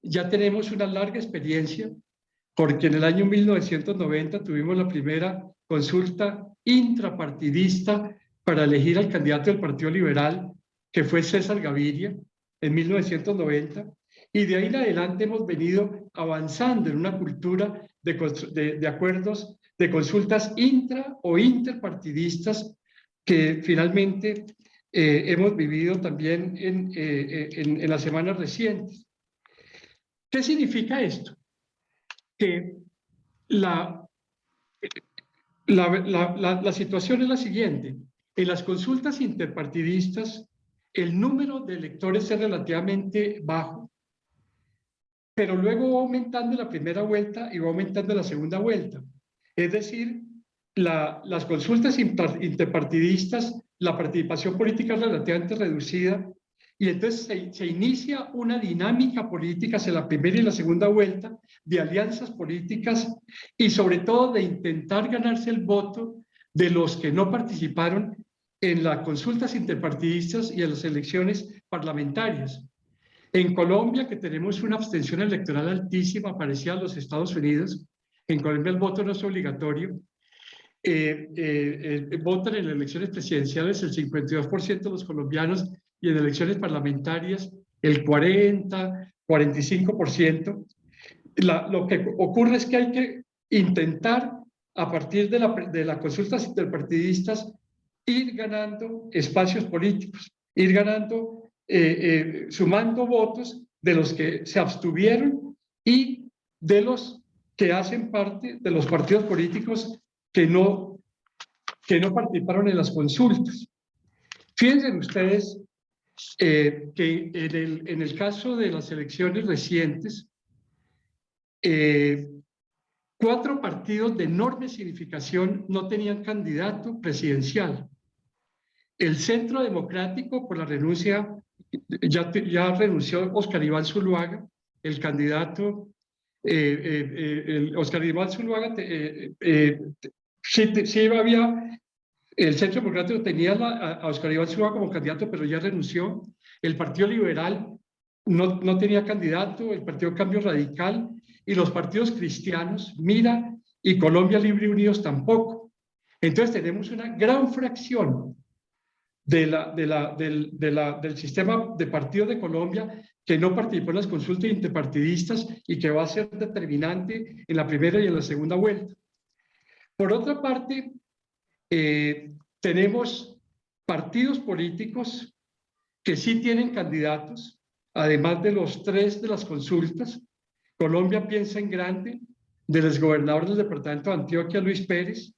ya tenemos una larga experiencia, porque en el año 1990 tuvimos la primera consulta intrapartidista para elegir al candidato del Partido Liberal, que fue César Gaviria, en 1990, y de ahí en adelante hemos venido avanzando en una cultura de acuerdos, de consultas intra o interpartidistas que finalmente hemos vivido también en las semanas recientes. ¿Qué significa esto? Que la situación es la siguiente. En las consultas interpartidistas, el número de electores es relativamente bajo, pero luego va aumentando en la primera vuelta y va aumentando en la segunda vuelta. Es decir, las consultas interpartidistas, la participación política es relativamente reducida, y entonces se inicia una dinámica política en la primera y la segunda vuelta de alianzas políticas y sobre todo de intentar ganarse el voto de los que no participaron en las consultas interpartidistas y en las elecciones parlamentarias. En Colombia, que tenemos una abstención electoral altísima, parecida a los Estados Unidos, en Colombia el voto no es obligatorio, votan en elecciones presidenciales el 52% de los colombianos y en elecciones parlamentarias el 40, 45%. Lo que ocurre es que hay que intentar, a partir de las consultas interpartidistas, ir ganando espacios políticos, ir ganando, sumando votos de los que se abstuvieron y de los que hacen parte de los partidos políticos que no participaron en las consultas. Fíjense ustedes que en el caso de las elecciones recientes, 4 partidos de enorme significación no tenían candidato presidencial. El Centro Democrático, por la renuncia, ya renunció Oscar Iván Zuluaga, el candidato. Oscar Iván Zuluaga, sí había, el Centro Democrático tenía a Oscar Iván Zuluaga como candidato, pero ya renunció. El Partido Liberal no tenía candidato, el Partido Cambio Radical y los partidos cristianos, Mira y Colombia Libre y Unidos tampoco. Entonces tenemos una gran fracción del sistema de partidos de Colombia que no participó en las consultas interpartidistas y que va a ser determinante en la primera y en la segunda vuelta. Por otra parte, tenemos partidos políticos que sí tienen candidatos, además de los 3 de las consultas. Colombia Piensa en Grande, del exgobernador del departamento de Antioquia, Luis Pérez,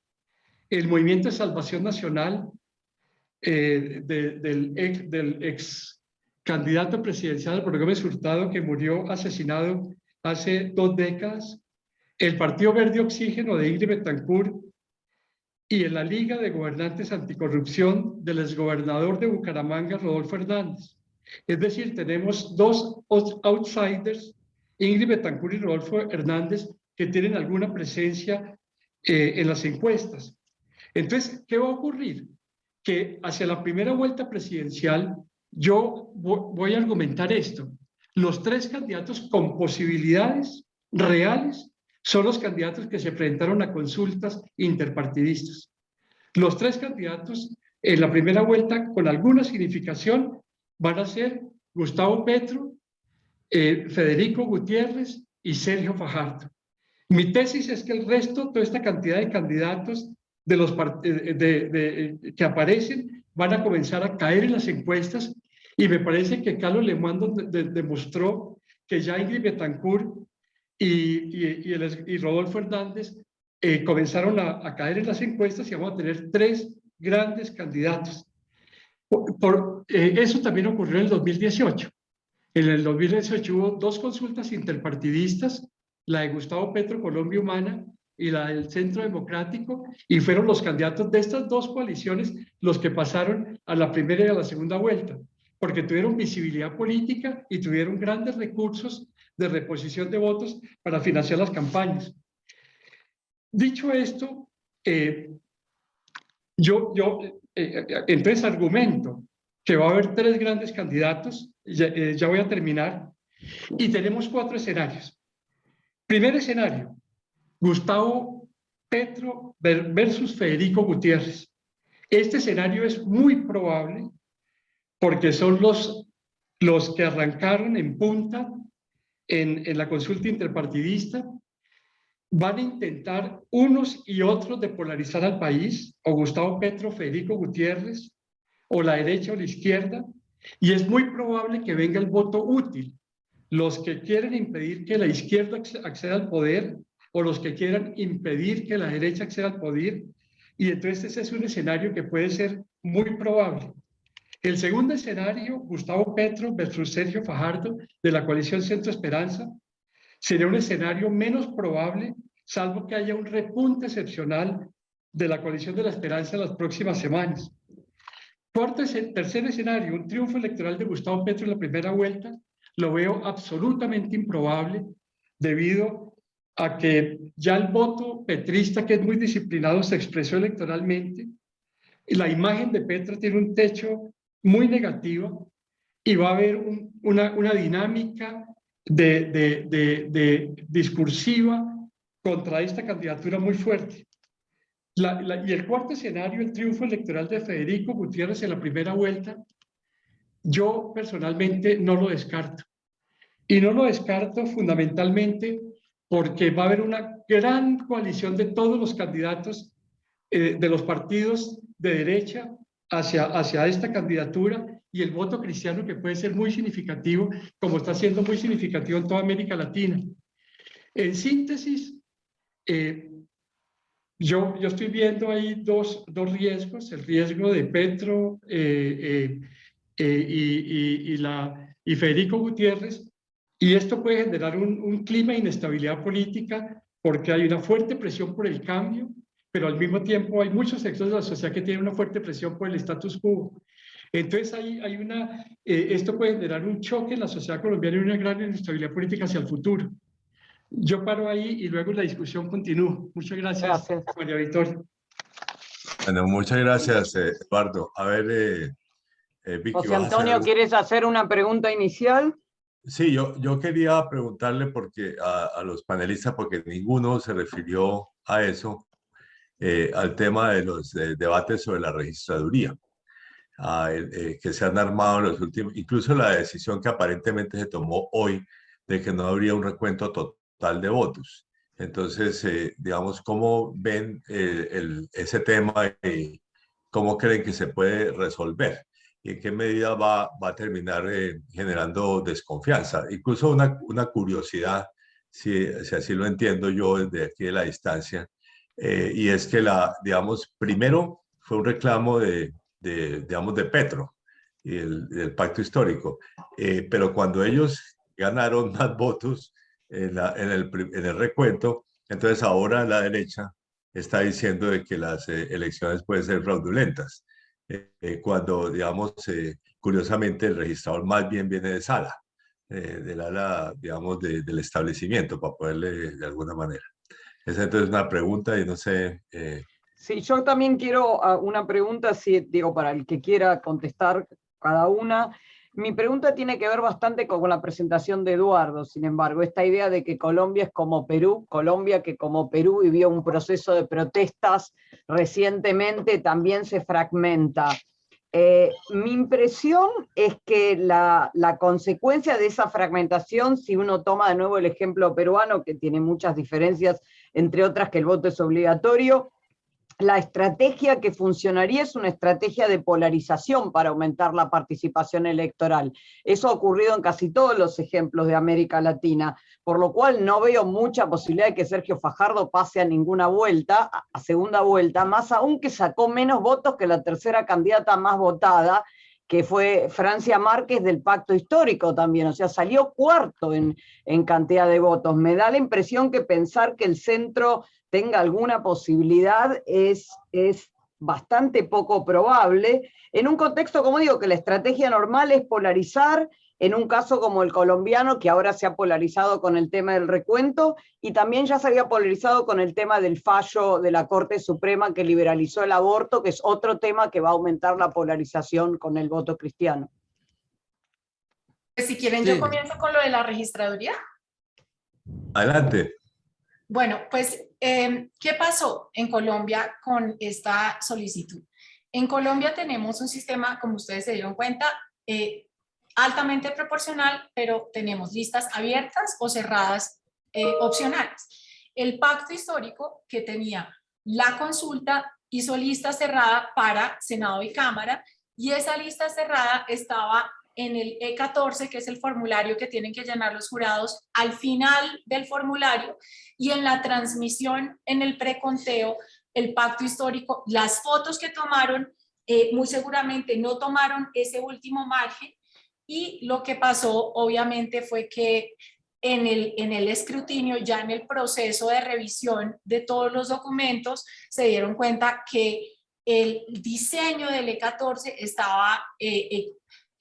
el Movimiento de Salvación Nacional, del ex candidato presidencial Rodrigo Gómez Hurtado, que murió asesinado hace 2 décadas, el Partido Verde Oxígeno de Ingrid Betancourt y en la Liga de Gobernantes Anticorrupción del exgobernador de Bucaramanga, Rodolfo Hernández. Es decir, tenemos 2 outsiders, Ingrid Betancourt y Rodolfo Hernández, que tienen alguna presencia en las encuestas. Entonces, ¿qué va a ocurrir? Que hacia la primera vuelta presidencial, yo voy a argumentar esto. Los 3 candidatos con posibilidades reales son los candidatos que se presentaron a consultas interpartidistas. Los 3 candidatos en la primera vuelta, con alguna significación, van a ser Gustavo Petro, Federico Gutiérrez y Sergio Fajardo. Mi tesis es que el resto, toda esta cantidad de candidatos que aparecen, van a comenzar a caer en las encuestas, y me parece que Carlos Lemando demostró que ya Ingrid Betancourt y Rodolfo Hernández comenzaron a caer en las encuestas, y vamos a tener 3 grandes candidatos. Eso también ocurrió en el 2018. En el 2018 hubo 2 consultas interpartidistas, la de Gustavo Petro, Colombia Humana, y la del Centro Democrático, y fueron los candidatos de estas 2 coaliciones los que pasaron a la primera y a la segunda vuelta, porque tuvieron visibilidad política y tuvieron grandes recursos de reposición de votos para financiar las campañas. Dicho esto, entonces argumento que va a haber 3 grandes candidatos, ya voy a terminar, Y tenemos 4 escenarios. Primer escenario, Gustavo Petro versus Federico Gutiérrez. Este escenario es muy probable porque son los que arrancaron en punta en la consulta interpartidista. Van a intentar unos y otros de polarizar al país, o Gustavo Petro, Federico Gutiérrez, o la derecha o la izquierda, y es muy probable que venga el voto útil, los que quieren impedir que la izquierda acceda al poder, o los que quieran impedir que la derecha acceda al poder, y entonces ese es un escenario que puede ser muy probable. El segundo escenario, Gustavo Petro versus Sergio Fajardo, de la coalición Centro Esperanza, sería un escenario menos probable, salvo que haya un repunte excepcional de la coalición de la esperanza en las próximas semanas. Tercer escenario, un triunfo electoral de Gustavo Petro en la primera vuelta, lo veo absolutamente improbable debido a que ya el voto petrista, que es muy disciplinado, se expresó electoralmente. La imagen de Petro tiene un techo muy negativo y va a haber una dinámica discursiva contra esta candidatura muy fuerte. Y el cuarto escenario, el triunfo electoral de Federico Gutiérrez en la primera vuelta, yo personalmente no lo descarto. Y no lo descarto fundamentalmente porque va a haber una gran coalición de todos los candidatos de los partidos de derecha hacia esta candidatura, y el voto cristiano, que puede ser muy significativo, como está siendo muy significativo en toda América Latina. En síntesis, yo estoy viendo ahí dos riesgos: el riesgo de Petro y Federico Gutiérrez, y esto puede generar un clima de inestabilidad política porque hay una fuerte presión por el cambio, pero al mismo tiempo hay muchos sectores de la sociedad que tienen una fuerte presión por el status quo. Entonces esto puede generar un choque en la sociedad colombiana y una gran inestabilidad política hacia el futuro. Yo paro ahí y luego la discusión continúa. Muchas gracias, María Victoria. Bueno, muchas gracias, Eduardo. A ver, Vicky, José Antonio, ¿quieres hacer una pregunta inicial? Sí, yo quería preguntarle a los panelistas, porque ninguno se refirió a eso, al tema de los debates sobre la registraduría, que se han armado en los últimos, incluso la decisión que aparentemente se tomó hoy de que no habría un recuento total de votos. Entonces, digamos, ¿cómo ven ese tema y cómo creen que se puede resolver? ¿Y en qué medida va a terminar generando desconfianza? Incluso una curiosidad, si así lo entiendo yo desde aquí de la distancia, y es que digamos, primero fue un reclamo digamos, de Petro y del pacto histórico, pero cuando ellos ganaron más votos en el recuento, entonces ahora la derecha está diciendo de que las elecciones pueden ser fraudulentas, cuando, digamos, curiosamente el registrador más bien viene de Sala, del ala, digamos, del establecimiento, para poderle de alguna manera. Esa entonces es una pregunta y no sé... Sí, yo también quiero una pregunta, digo, para el que quiera contestar cada una. Mi pregunta tiene que ver bastante con la presentación de Eduardo, sin embargo, esta idea de que Colombia es como Perú, Colombia que como Perú vivió un proceso de protestas recientemente, también se fragmenta. Mi impresión es que la consecuencia de esa fragmentación, si uno toma de nuevo el ejemplo peruano, que tiene muchas diferencias, entre otras que el voto es obligatorio, la estrategia que funcionaría es una estrategia de polarización para aumentar la participación electoral. Eso ha ocurrido en casi todos los ejemplos de América Latina, por lo cual no veo mucha posibilidad de que Sergio Fajardo pase a ninguna vuelta, a segunda vuelta, más aún que sacó menos votos que la tercera candidata más votada, que fue Francia Márquez del Pacto Histórico también, o sea, salió cuarto en cantidad de votos. Me da la impresión que pensar que el centro tenga alguna posibilidad es bastante poco probable, en un contexto, como digo, que la estrategia normal es polarizar, en un caso como el colombiano, que ahora se ha polarizado con el tema del recuento, y también ya se había polarizado con el tema del fallo de la Corte Suprema que liberalizó el aborto, que es otro tema que va a aumentar la polarización con el voto cristiano. Si quieren, Sí. yo comienzo con lo de la registraduría. Adelante. Bueno, pues, ¿qué pasó en Colombia con esta solicitud? En Colombia tenemos un sistema, como ustedes se dieron cuenta, altamente proporcional, pero tenemos listas abiertas o cerradas opcionales. El pacto histórico que tenía la consulta hizo lista cerrada para Senado y Cámara, y esa lista cerrada estaba en el E14, que es el formulario que tienen que llenar los jurados al final del formulario, y en la transmisión, en el preconteo, el pacto histórico, las fotos que tomaron, muy seguramente no tomaron ese último margen, y lo que pasó obviamente fue que en el escrutinio, ya en el proceso de revisión de todos los documentos, se dieron cuenta que el diseño del E14 estaba,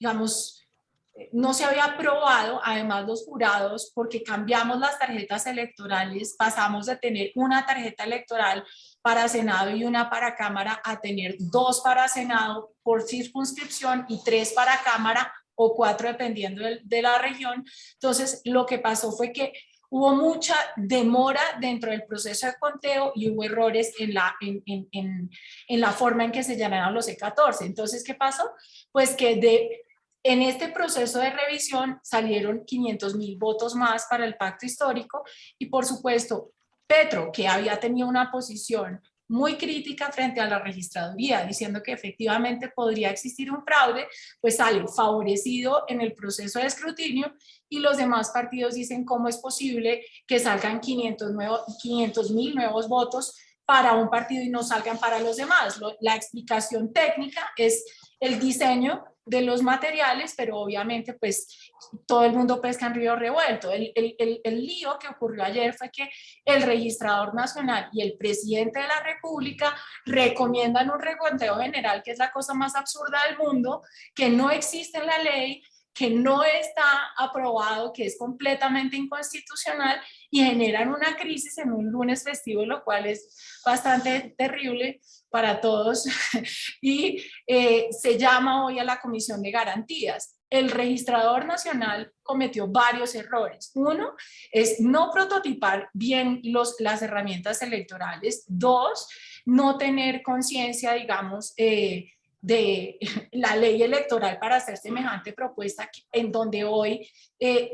digamos, no se había aprobado. Además, los jurados, porque cambiamos las tarjetas electorales, pasamos de tener una tarjeta electoral para Senado y una para Cámara a tener 2 para Senado por circunscripción y 3 para Cámara, o 4 dependiendo de la región. Entonces, lo que pasó fue que hubo mucha demora dentro del proceso de conteo y hubo errores en la forma en que se llenaron los E14. Entonces, ¿qué pasó? Pues que en este proceso de revisión salieron 500.000 votos más para el pacto histórico, y por supuesto Petro, que había tenido una posición muy crítica frente a la registraduría, diciendo que efectivamente podría existir un fraude, pues sale favorecido en el proceso de escrutinio, y los demás partidos dicen cómo es posible que salgan 500.000 nuevos votos para un partido y no salgan para los demás. La explicación técnica es el diseño de los materiales, pero obviamente pues todo el mundo pesca en río revuelto. El lío que ocurrió ayer fue que el registrador nacional y el presidente de la República recomiendan un reconteo general, que es la cosa más absurda del mundo, que no existe en la ley, que no está aprobado, que es completamente inconstitucional, y generan una crisis en un lunes festivo, lo cual es bastante terrible para todos. Y se llama hoy a la Comisión de Garantías. El registrador nacional cometió varios errores. Uno es no prototipar bien las herramientas electorales. 2, no tener conciencia, digamos, de la ley electoral para hacer semejante propuesta, en donde hoy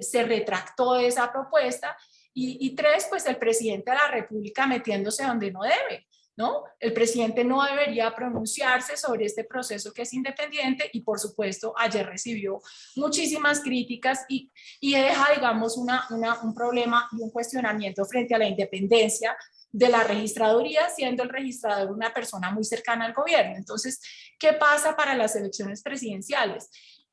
se retractó de esa propuesta. Y 3, pues el presidente de la República metiéndose donde no debe, ¿no? El presidente no debería pronunciarse sobre este proceso que es independiente, y por supuesto ayer recibió muchísimas críticas y deja, digamos, un problema y un cuestionamiento frente a la independencia de la registraduría, siendo el registrador una persona muy cercana al gobierno. Entonces, ¿qué pasa para las elecciones presidenciales?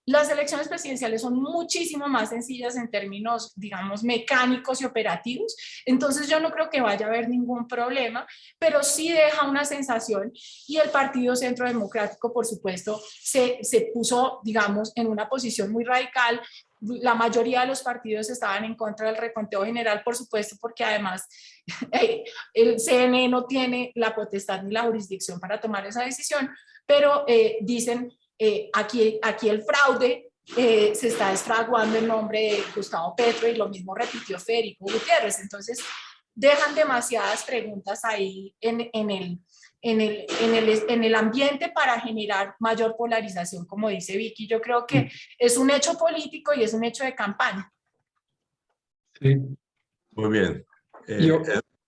Las elecciones presidenciales son muchísimo más sencillas en términos, digamos, mecánicos y operativos. Entonces yo no creo que vaya a haber ningún problema, pero sí deja una sensación, y el Partido Centro Democrático, por supuesto, se puso, digamos, en una posición muy radical. La mayoría de los partidos estaban en contra del reconteo general, por supuesto, porque además el CNE no tiene la potestad ni la jurisdicción para tomar esa decisión, pero dicen, aquí el fraude se está desfraguando en nombre de Gustavo Petro, y lo mismo repitió Federico Gutiérrez. Entonces dejan demasiadas preguntas ahí en el ambiente para generar mayor polarización, como dice Vicky. Yo creo que es un hecho político y es un hecho de campaña. Sí. Muy bien.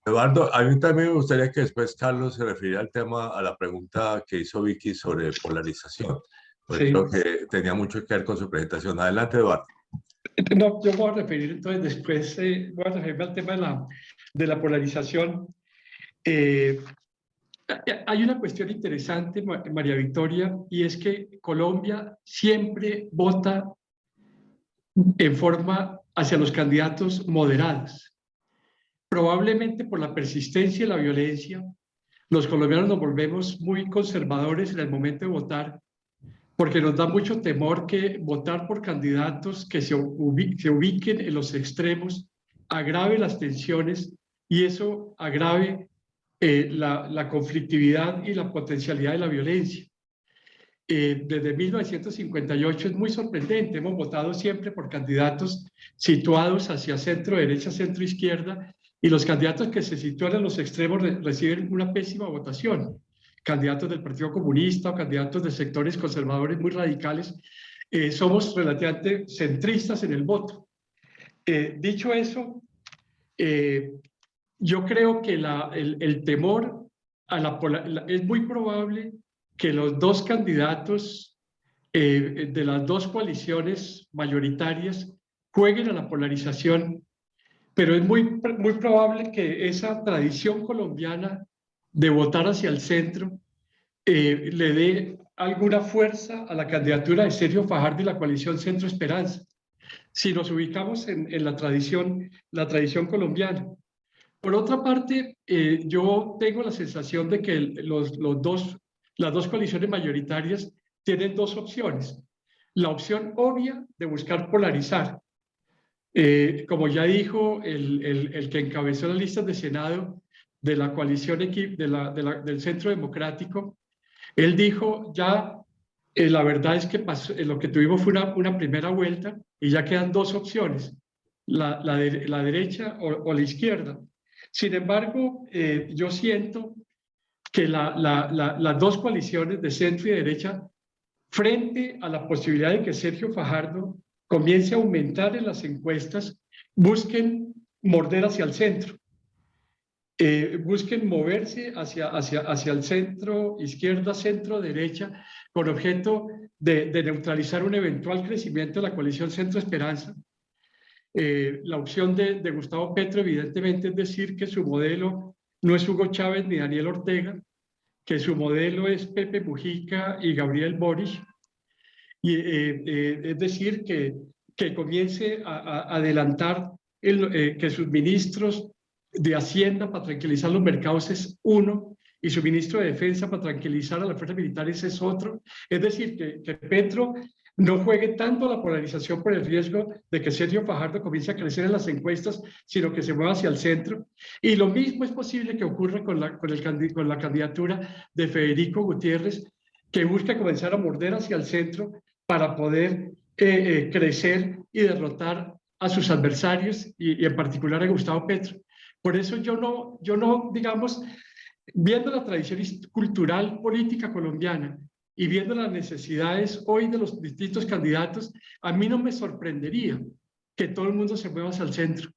Eduardo, a mí también me gustaría que después Carlos se refiriera al tema, a la pregunta que hizo Vicky sobre polarización. Pues sí. Creo que tenía mucho que ver con su presentación. Adelante, Eduardo. No, yo voy a referir entonces después, voy a referirme al tema de la polarización. Hay una cuestión interesante, María Victoria, y es que Colombia siempre vota en forma hacia los candidatos moderados. Probablemente por la persistencia y la violencia, los colombianos nos volvemos muy conservadores en el momento de votar, porque nos da mucho temor que votar por candidatos que se ubiquen en los extremos agrave las tensiones, y eso agrave la conflictividad y la potencialidad de la violencia. desde 1958 es muy sorprendente. Hemos votado siempre por candidatos situados hacia centro derecha, centro izquierda, y los candidatos que se sitúan en los extremos reciben una pésima votación. Candidatos del Partido Comunista o candidatos de sectores conservadores muy radicales, somos relativamente centristas en el voto. Dicho eso, yo creo que el temor a es muy probable que los dos candidatos de las dos coaliciones mayoritarias jueguen a la polarización, pero es muy probable que esa tradición colombiana de votar hacia el centro le dé alguna fuerza a la candidatura de Sergio Fajardo y la coalición Centro Esperanza, si nos ubicamos en la tradición colombiana. Por otra parte, yo tengo la sensación de que las dos coaliciones mayoritarias tienen dos opciones. La opción obvia de buscar polarizar. Como ya dijo el que encabezó las listas de Senado de la coalición del Centro Democrático, él dijo ya, la verdad es que lo que tuvimos fue una primera vuelta y ya quedan dos opciones, la derecha o la izquierda. Sin embargo, yo siento que las dos coaliciones de centro y derecha, frente a la posibilidad de que Sergio Fajardo comience a aumentar en las encuestas, busquen morder hacia el centro. Busquen moverse hacia el centro izquierda, centro derecha, con objeto de neutralizar un eventual crecimiento de la coalición Centro Esperanza. La opción de Gustavo Petro, evidentemente, es decir que su modelo no es Hugo Chávez ni Daniel Ortega, que su modelo es Pepe Mujica y Gabriel Boric, y, es decir, que comience a adelantar que sus ministros de Hacienda para tranquilizar los mercados es uno, y su ministro de Defensa para tranquilizar a las fuerzas militares es otro. Es decir, que Petro no juegue tanto a la polarización por el riesgo de que Sergio Fajardo comience a crecer en las encuestas, sino que se mueva hacia el centro. Y lo mismo es posible que ocurra con la candidatura de Federico Gutiérrez, que busca comenzar a morder hacia el centro para poder crecer y derrotar a sus adversarios y en particular a Gustavo Petro. Por eso yo no, digamos, viendo la tradición cultural política colombiana y viendo las necesidades hoy de los distintos candidatos, a mí no me sorprendería que todo el mundo se mueva hacia el centro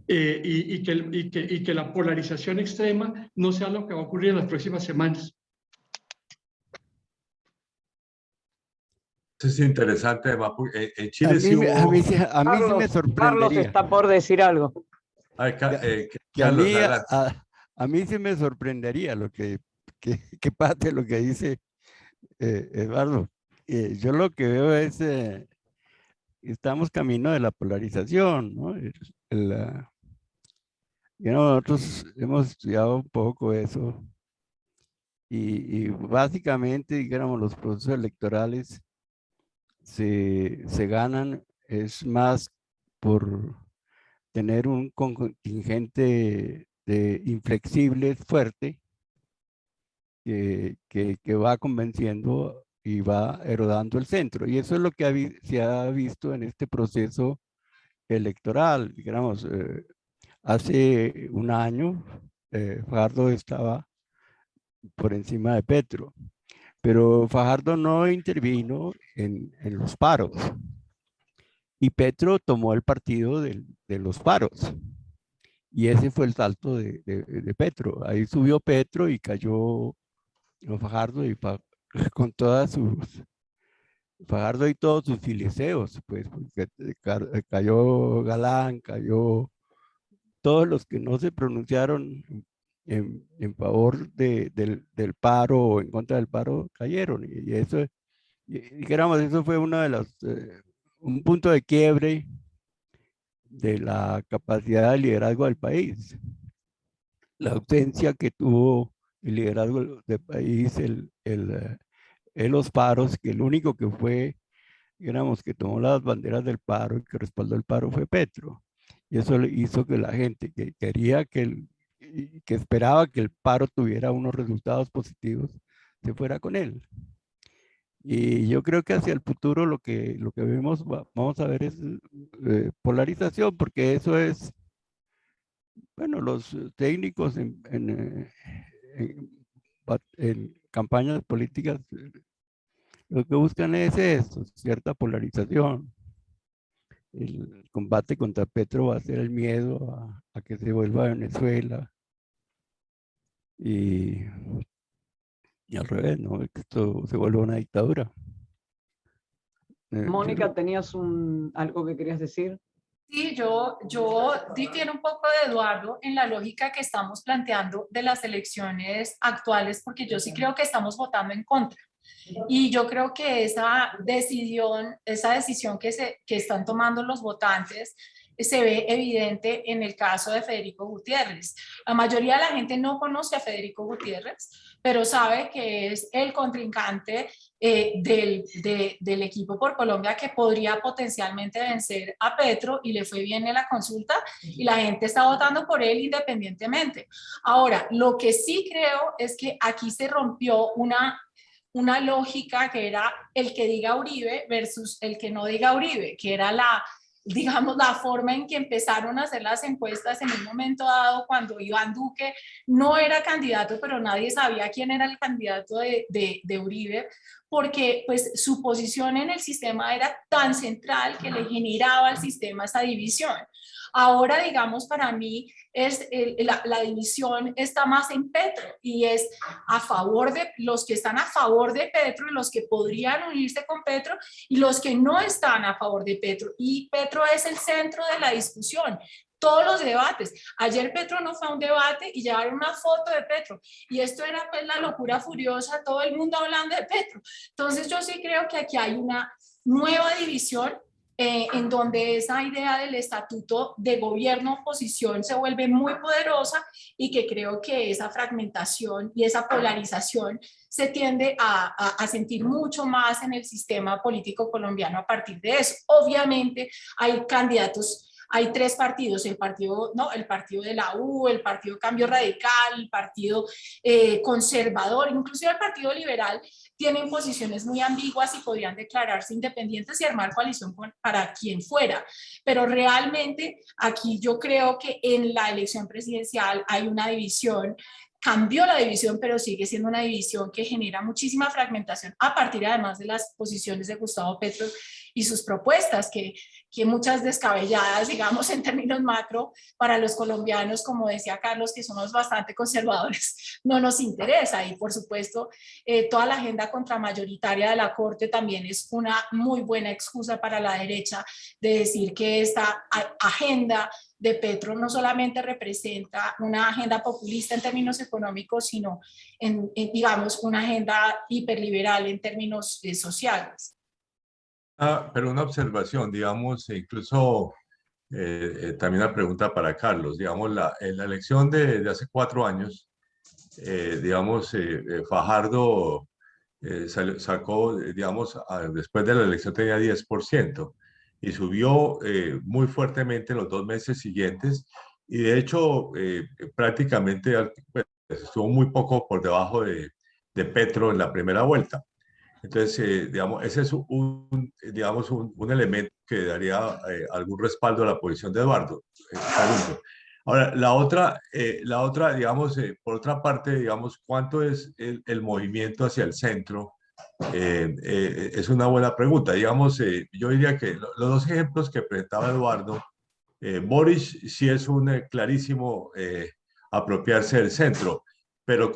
y que la polarización extrema no sea lo que va a ocurrir en las próximas semanas. Eso es interesante, además, porque en Chile sí hubo... A mí sí me sorprendería. Carlos está por decir algo. Carlos, a mí sí me sorprendería lo que pase lo que dice Eduardo. Yo lo que veo es estamos camino de la polarización, ¿no? Nosotros hemos estudiado un poco eso y básicamente, digamos, los procesos electorales se ganan es más por tener un contingente de inflexibles fuerte que va convenciendo y va erodando el centro. Y eso es lo que se ha visto en este proceso electoral. Digamos, hace un año Fajardo estaba por encima de Petro, pero Fajardo no intervino en los paros. Y Petro tomó el partido de los paros. Y ese fue el salto de Petro. Ahí subió Petro y cayó Fajardo con todas sus... Fajardo y todos sus filiseos, pues, cayó Galán, cayó todos los que no se pronunciaron en favor del paro o en contra del paro, cayeron. Y eso, dijéramos, eso fue uno de los... un punto de quiebre de la capacidad de liderazgo del país. La ausencia que tuvo el liderazgo del país, los paros, que el único que fue, digamos, que tomó las banderas del paro y que respaldó el paro fue Petro. Y eso hizo que la gente que quería que esperaba que el paro tuviera unos resultados positivos, se fuera con él. Y yo creo que hacia el futuro lo que vemos, vamos a ver es polarización, porque eso es, bueno, los técnicos en campañas políticas lo que buscan es eso, cierta polarización. El combate contra Petro va a ser el miedo a que se vuelva a Venezuela. Y al revés, ¿no? Que esto se vuelva una dictadura. Mónica, ¿tenías algo que querías decir? Sí, yo difiero un poco de Eduardo en la lógica que estamos planteando de las elecciones actuales, porque yo sí creo que estamos votando en contra. Y yo creo que esa decisión que están tomando los votantes se ve evidente en el caso de Federico Gutiérrez. La mayoría de la gente no conoce a Federico Gutiérrez, pero sabe que es el contrincante del equipo por Colombia que podría potencialmente vencer a Petro, y le fue bien en la consulta y la gente está votando por él independientemente. Ahora, lo que sí creo es que aquí se rompió una lógica que era el que diga Uribe versus el que no diga Uribe, que era digamos, la forma en que empezaron a hacer las encuestas en un momento dado cuando Iván Duque no era candidato, pero nadie sabía quién era el candidato de Uribe, porque pues su posición en el sistema era tan central que le generaba al sistema esa división. Ahora, digamos, para mí la división está más en Petro, y es a favor de los que están a favor de Petro y los que podrían unirse con Petro y los que no están a favor de Petro. Y Petro es el centro de la discusión. Todos los debates. Ayer Petro no fue a un debate y llevaron una foto de Petro. Y esto era pues la locura furiosa, todo el mundo hablando de Petro. Entonces yo sí creo que aquí hay una nueva división en donde esa idea del estatuto de gobierno-oposición se vuelve muy poderosa, y que creo que esa fragmentación y esa polarización se tiende a sentir mucho más en el sistema político colombiano a partir de eso. Obviamente hay candidatos. Hay tres partidos, el partido de la U, el partido Cambio Radical, el partido conservador, inclusive el partido liberal, tienen posiciones muy ambiguas y podrían declararse independientes y armar coalición para quien fuera. Pero realmente aquí yo creo que en la elección presidencial hay una división. Cambió la división, pero sigue siendo una división que genera muchísima fragmentación a partir además de las posiciones de Gustavo Petro y sus propuestas, que muchas descabelladas, digamos, en términos macro, para los colombianos, como decía Carlos, que somos bastante conservadores, no nos interesa. Y por supuesto, toda la agenda contramayoritaria de la Corte también es una muy buena excusa para la derecha de decir que esta agenda de Petro no solamente representa una agenda populista en términos económicos, sino digamos, una agenda hiperliberal en términos sociales. Pero una observación, digamos, incluso también una pregunta para Carlos. Digamos, en la elección de hace 4 años, digamos, Fajardo sacó, digamos, después de la elección tenía 10% y subió muy fuertemente en los 2 meses siguientes, y de hecho prácticamente pues, estuvo muy poco por debajo de Petro en la primera vuelta. Entonces, digamos, ese es digamos, un elemento que daría algún respaldo a la posición de Eduardo. Ahora, la otra, digamos, por otra parte, digamos, ¿cuánto es el movimiento hacia el centro? Es una buena pregunta. Digamos, yo diría que los dos ejemplos que presentaba Eduardo, Boris sí es un clarísimo apropiarse del centro, pero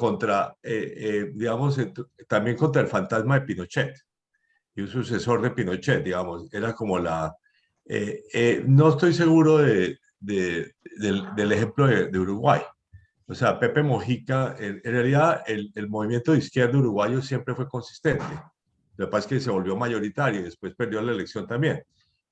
digamos, también contra el fantasma de Pinochet y un sucesor de Pinochet, digamos, era como no estoy seguro del ejemplo de Uruguay. O sea, Pepe Mojica, en realidad el movimiento de izquierda uruguayo siempre fue consistente. Lo que pasa es que se volvió mayoritario y después perdió la elección también.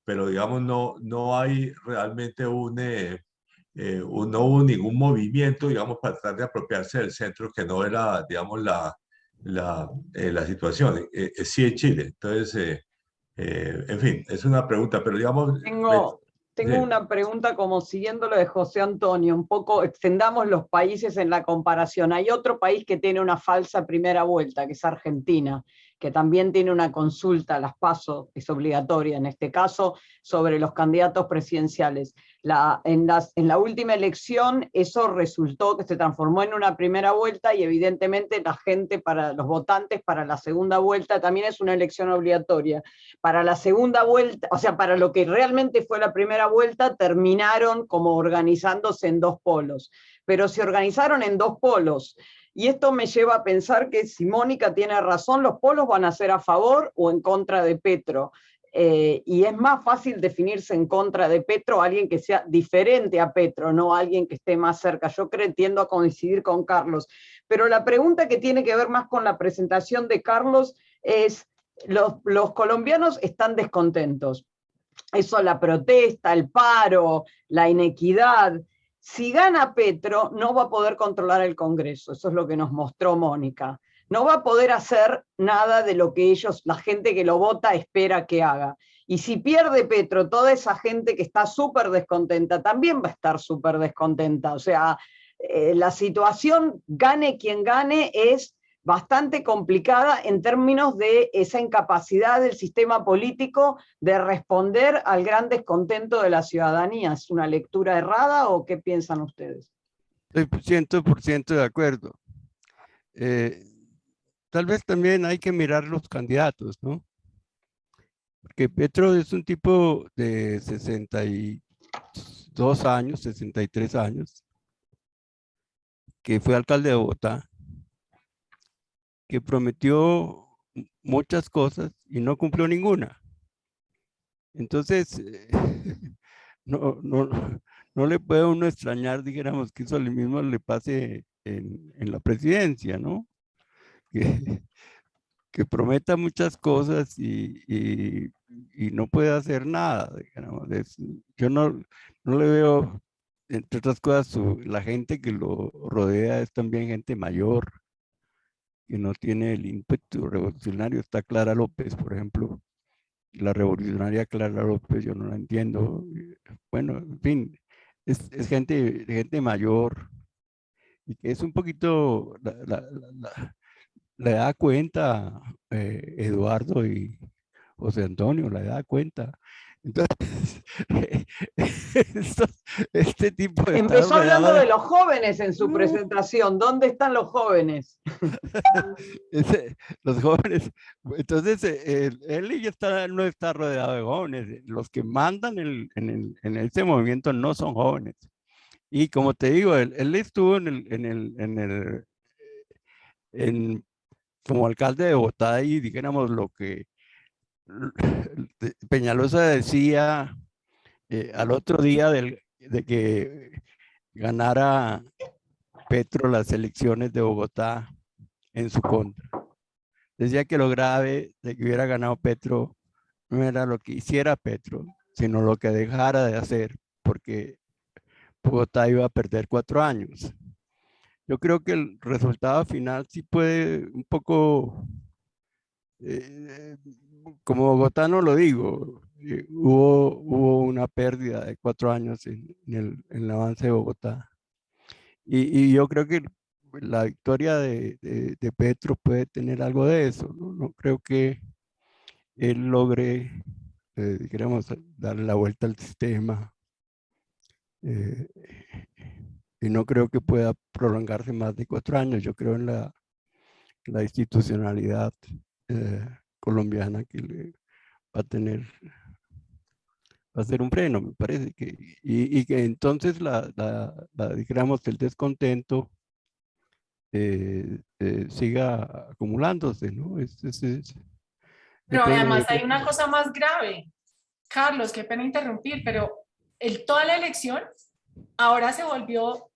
Pero digamos, no hay realmente no hubo ningún movimiento, digamos, para tratar de apropiarse del centro, que no era, digamos, la situación. Sí en Chile. Entonces, en fin, es una pregunta, pero digamos... Tengo una pregunta como siguiendo lo de José Antonio, un poco extendamos los países en la comparación. Hay otro país que tiene una falsa primera vuelta, que es Argentina. que también tiene una consulta, las PASO, es obligatoria en este caso, sobre los candidatos presidenciales. En la última elección eso resultó que se transformó en una primera vuelta y evidentemente la gente, los votantes para la segunda vuelta también es una elección obligatoria. Para la segunda vuelta, o sea, para lo que realmente fue la primera vuelta, terminaron como organizándose en dos polos, pero se organizaron en dos polos. Y esto me lleva a pensar que si Mónica tiene razón, los polos van a ser a favor o en contra de Petro. Y es más fácil definirse en contra de Petro alguien que sea diferente a Petro, no alguien que esté más cerca. Yo tiendo a coincidir con Carlos. Pero la pregunta que tiene que ver más con la presentación de Carlos es, los colombianos están descontentos. Eso, la protesta, el paro, la inequidad. Si gana Petro, no va a poder controlar el Congreso, eso es lo que nos mostró Mónica. No va a poder hacer nada de lo que la gente que lo vota, espera que haga. Y si pierde Petro, toda esa gente que está súper descontenta, también va a estar súper descontenta. O sea, la situación, gane quien gane, es bastante complicada en términos de esa incapacidad del sistema político de responder al gran descontento de la ciudadanía. ¿Es una lectura errada o qué piensan ustedes? Estoy 100% de acuerdo. Tal vez también hay que mirar los candidatos, ¿no? Porque Petro es un tipo de 62 años, 63 años, que fue alcalde de Bogotá, que prometió muchas cosas y no cumplió ninguna. Entonces, no le puede uno extrañar, dijéramos, que eso al mismo le pase en la presidencia, ¿no? Que prometa muchas cosas y no puede hacer nada, digamos. Yo no le veo, entre otras cosas, la gente que lo rodea es también gente mayor, que no tiene el ímpetu revolucionario. Está Clara López, por ejemplo. La revolucionaria Clara López, yo no la entiendo. Bueno, en fin, es gente mayor y que es un poquito, le da cuenta Eduardo y José Antonio, le da cuenta. Entonces, este tipo de... Empezó hablando de los jóvenes en su presentación. ¿Dónde están los jóvenes? Los jóvenes. Entonces, él ya no está rodeado de jóvenes. Los que mandan en este movimiento no son jóvenes. Y como te digo, él estuvo como alcalde de Bogotá y dijéramos lo que Peñalosa decía al otro día de que ganara Petro las elecciones de Bogotá en su contra. Decía que lo grave de que hubiera ganado Petro no era lo que hiciera Petro, sino lo que dejara de hacer, porque Bogotá iba a perder 4 años. Yo creo que el resultado final sí puede un poco, como bogotano lo digo, hubo una pérdida de 4 años en el avance de Bogotá. Y yo creo que la victoria de Petro puede tener algo de eso, ¿no? No creo que él logre, queremos darle la vuelta al sistema. Y no creo que pueda prolongarse más de 4 años. Yo creo en la institucionalidad colombiana que le va a ser un freno, me parece. Y que entonces dijéramos, el descontento siga acumulándose, ¿no? Pero además hay una cosa más grave. Carlos, qué pena interrumpir, pero toda la elección ahora se volvió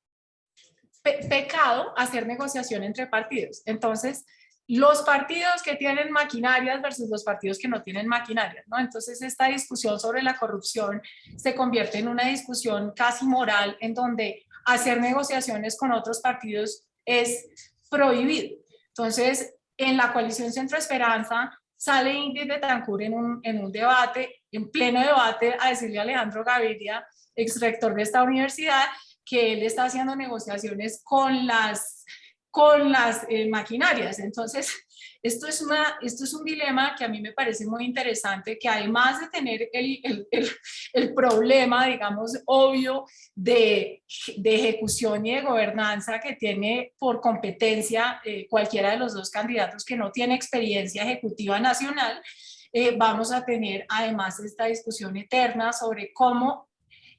pecado hacer negociación entre partidos. Entonces, los partidos que tienen maquinarias versus los partidos que no tienen maquinarias, ¿no? Entonces, esta discusión sobre la corrupción se convierte en una discusión casi moral, en donde hacer negociaciones con otros partidos es prohibido. Entonces, en la coalición Centro Esperanza, sale Ingrid Betancourt en un debate, en pleno debate, a decirle a Alejandro Gaviria, ex rector de esta universidad, que él está haciendo negociaciones con las maquinarias. Entonces, Esto es un dilema que a mí me parece muy interesante, que además de tener el problema, digamos, obvio de ejecución y de gobernanza que tiene por competencia cualquiera de los dos candidatos que no tiene experiencia ejecutiva nacional, vamos a tener además esta discusión eterna sobre cómo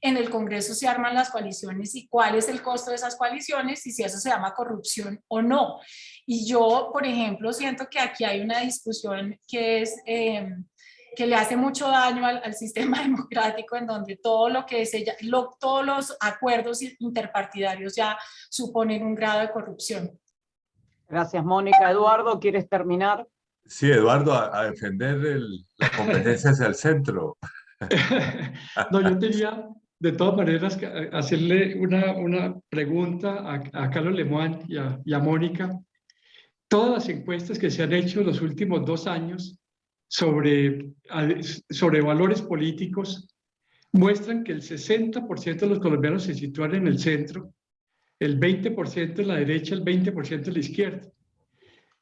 en el Congreso se arman las coaliciones y cuál es el costo de esas coaliciones y si eso se llama corrupción o no. Y yo, por ejemplo, siento que aquí hay una discusión que es... que le hace mucho daño al sistema democrático, en donde todo lo que todos los acuerdos interpartidarios ya suponen un grado de corrupción. Gracias, Mónica. Eduardo, ¿quieres terminar? Sí, Eduardo, a defender la competencia hacia el centro. No, yo quería de todas maneras hacerle una pregunta a Carlos Lemoine y a Mónica. Todas las encuestas que se han hecho en los últimos 2 años sobre valores políticos muestran que el 60% de los colombianos se sitúan en el centro, el 20% en la derecha, el 20% en la izquierda.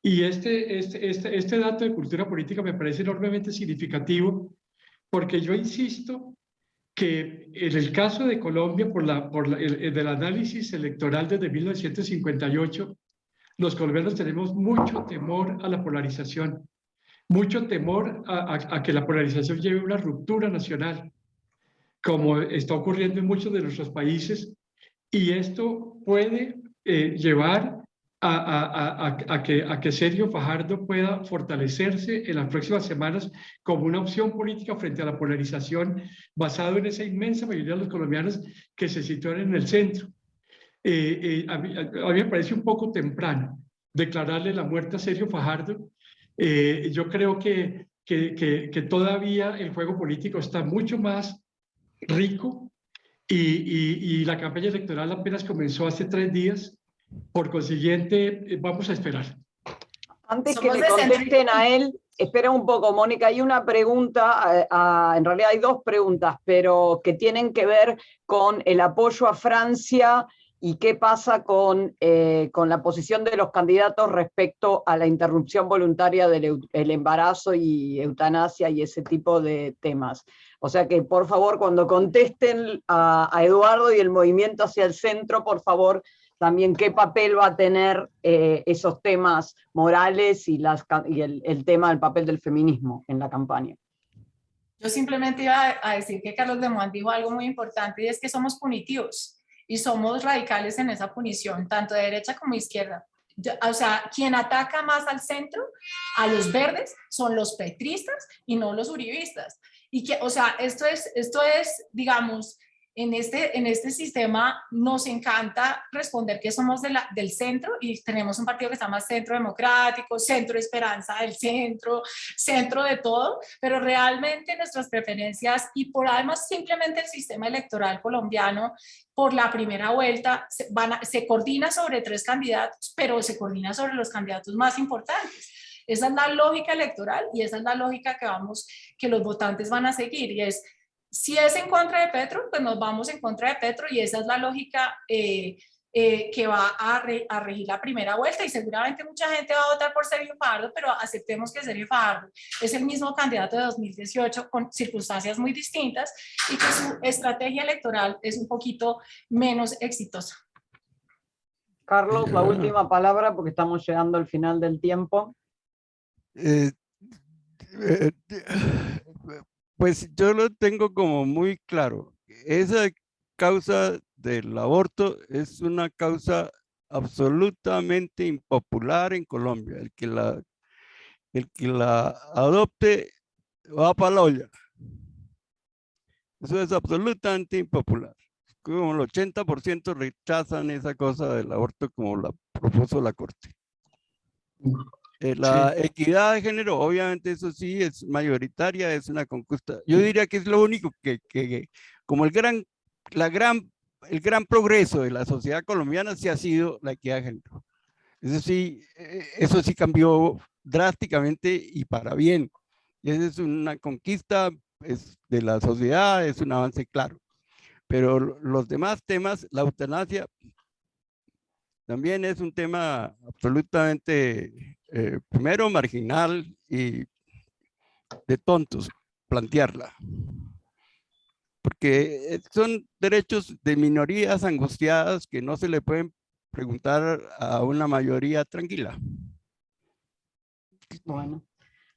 Y este dato de cultura política me parece enormemente significativo, porque yo insisto que en el caso de Colombia, del análisis electoral desde 1958, los colombianos tenemos mucho temor a la polarización, mucho temor a que la polarización lleve a una ruptura nacional, como está ocurriendo en muchos de nuestros países, y esto puede llevar a que Sergio Fajardo pueda fortalecerse en las próximas semanas como una opción política frente a la polarización, basado en esa inmensa mayoría de los colombianos que se sitúan en el centro. A mí me parece un poco temprano declararle la muerte a Sergio Fajardo. Yo creo que todavía el juego político está mucho más rico y la campaña electoral apenas comenzó hace 3 días. Por consiguiente, vamos a esperar. Antes que le contesten a él, espera un poco, Mónica, hay una pregunta, en realidad hay 2 preguntas, pero que tienen que ver con el apoyo a Francia y qué pasa con la posición de los candidatos respecto a la interrupción voluntaria del embarazo y eutanasia y ese tipo de temas. O sea que, por favor, cuando contesten a Eduardo y el movimiento hacia el centro, por favor, también qué papel va a tener esos temas morales y el tema del papel del feminismo en la campaña. Yo simplemente iba a decir que Carlos Lemoine dijo algo muy importante, y es que somos punitivos y somos radicales en esa punición, tanto de derecha como de izquierda. O sea, quien ataca más al centro, a los verdes, son los petristas y no los uribistas. Y que, o sea, esto es, digamos, en este sistema nos encanta responder que somos del centro, y tenemos un partido que está más centro democrático, centro esperanza del centro, centro de todo, pero realmente nuestras preferencias, y por además simplemente el sistema electoral colombiano, por la primera vuelta se coordina sobre 3 candidatos, pero se coordina sobre los candidatos más importantes. Esa es la lógica electoral y esa es la lógica que los votantes van a seguir, y es: si es en contra de Petro, pues nos vamos en contra de Petro, y esa es la lógica que va a regir la primera vuelta, y seguramente mucha gente va a votar por Sergio Fajardo, pero aceptemos que Sergio Fajardo es el mismo candidato de 2018 con circunstancias muy distintas y que su estrategia electoral es un poquito menos exitosa. Carlos, la última palabra porque estamos llegando al final del tiempo. Pues yo lo tengo como muy claro. Esa causa del aborto es una causa absolutamente impopular en Colombia. El que la adopte va para la olla. Eso es absolutamente impopular. Como el 80% rechazan esa cosa del aborto como la propuso la Corte. La equidad de género, obviamente eso sí es mayoritaria, es una conquista. Yo diría que es lo único que como el gran progreso de la sociedad colombiana sí ha sido la equidad de género. Eso sí cambió drásticamente y para bien. Y esa es una conquista de la sociedad, es un avance claro. Pero los demás temas, la eutanasia, también es un tema absolutamente primero marginal y de tontos plantearla. Porque son derechos de minorías angustiadas que no se le pueden preguntar a una mayoría tranquila. Bueno,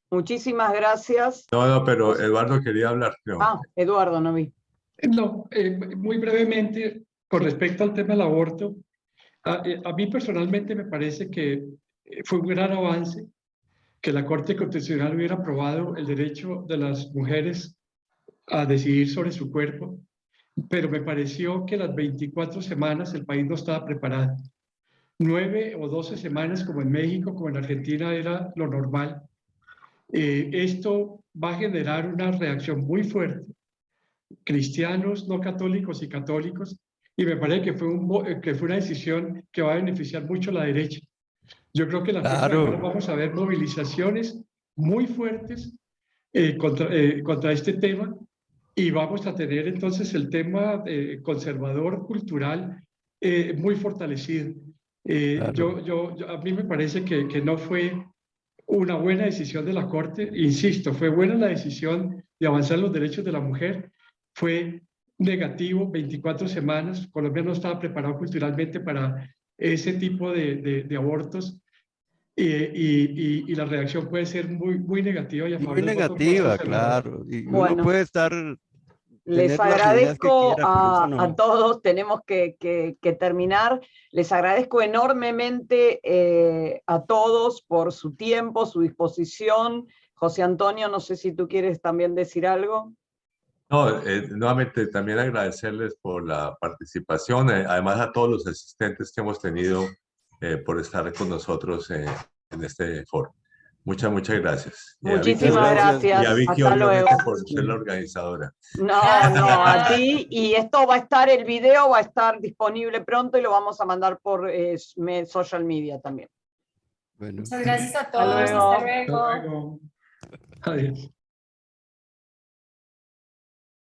muchísimas gracias. No, pero Eduardo quería hablar. No. Ah, Eduardo, no vi. No, muy brevemente, con respecto al tema del aborto, a mí personalmente me parece que fue un gran avance que la Corte Constitucional hubiera aprobado el derecho de las mujeres a decidir sobre su cuerpo, pero me pareció que las 24 semanas el país no estaba preparado. 9 o 12 semanas, como en México, como en Argentina, era lo normal. Esto va a generar una reacción muy fuerte, cristianos, no católicos y católicos, y me parece que fue una decisión que va a beneficiar mucho a la derecha. Yo creo que en la próxima semana vamos a ver movilizaciones muy fuertes contra este tema, y vamos a tener entonces el tema conservador, cultural, muy fortalecido. A mí me parece que no fue una buena decisión de la Corte, insisto, fue buena la decisión de avanzar los derechos de la mujer, fue negativo, 24 semanas, Colombia no estaba preparado culturalmente para ese tipo de abortos, y la reacción puede ser muy negativa y a favor muy del voto negativa, conservador. claro. Y Bueno, uno puede estar... Les agradezco a todos, tenemos que terminar. Les agradezco enormemente a todos por su tiempo, su disposición. José Antonio, no sé si tú quieres también decir algo. No, nuevamente también agradecerles por la participación, además a todos los asistentes que hemos tenido por estar con nosotros en este foro. Muchas gracias. Muchísimas gracias. Y a Vicky, Hasta luego. por ser la organizadora. No, a ti. Y esto va a estar, el video va a estar disponible pronto y lo vamos a mandar por social media también. Muchas gracias a todos. Hasta luego. Hasta luego. Adiós.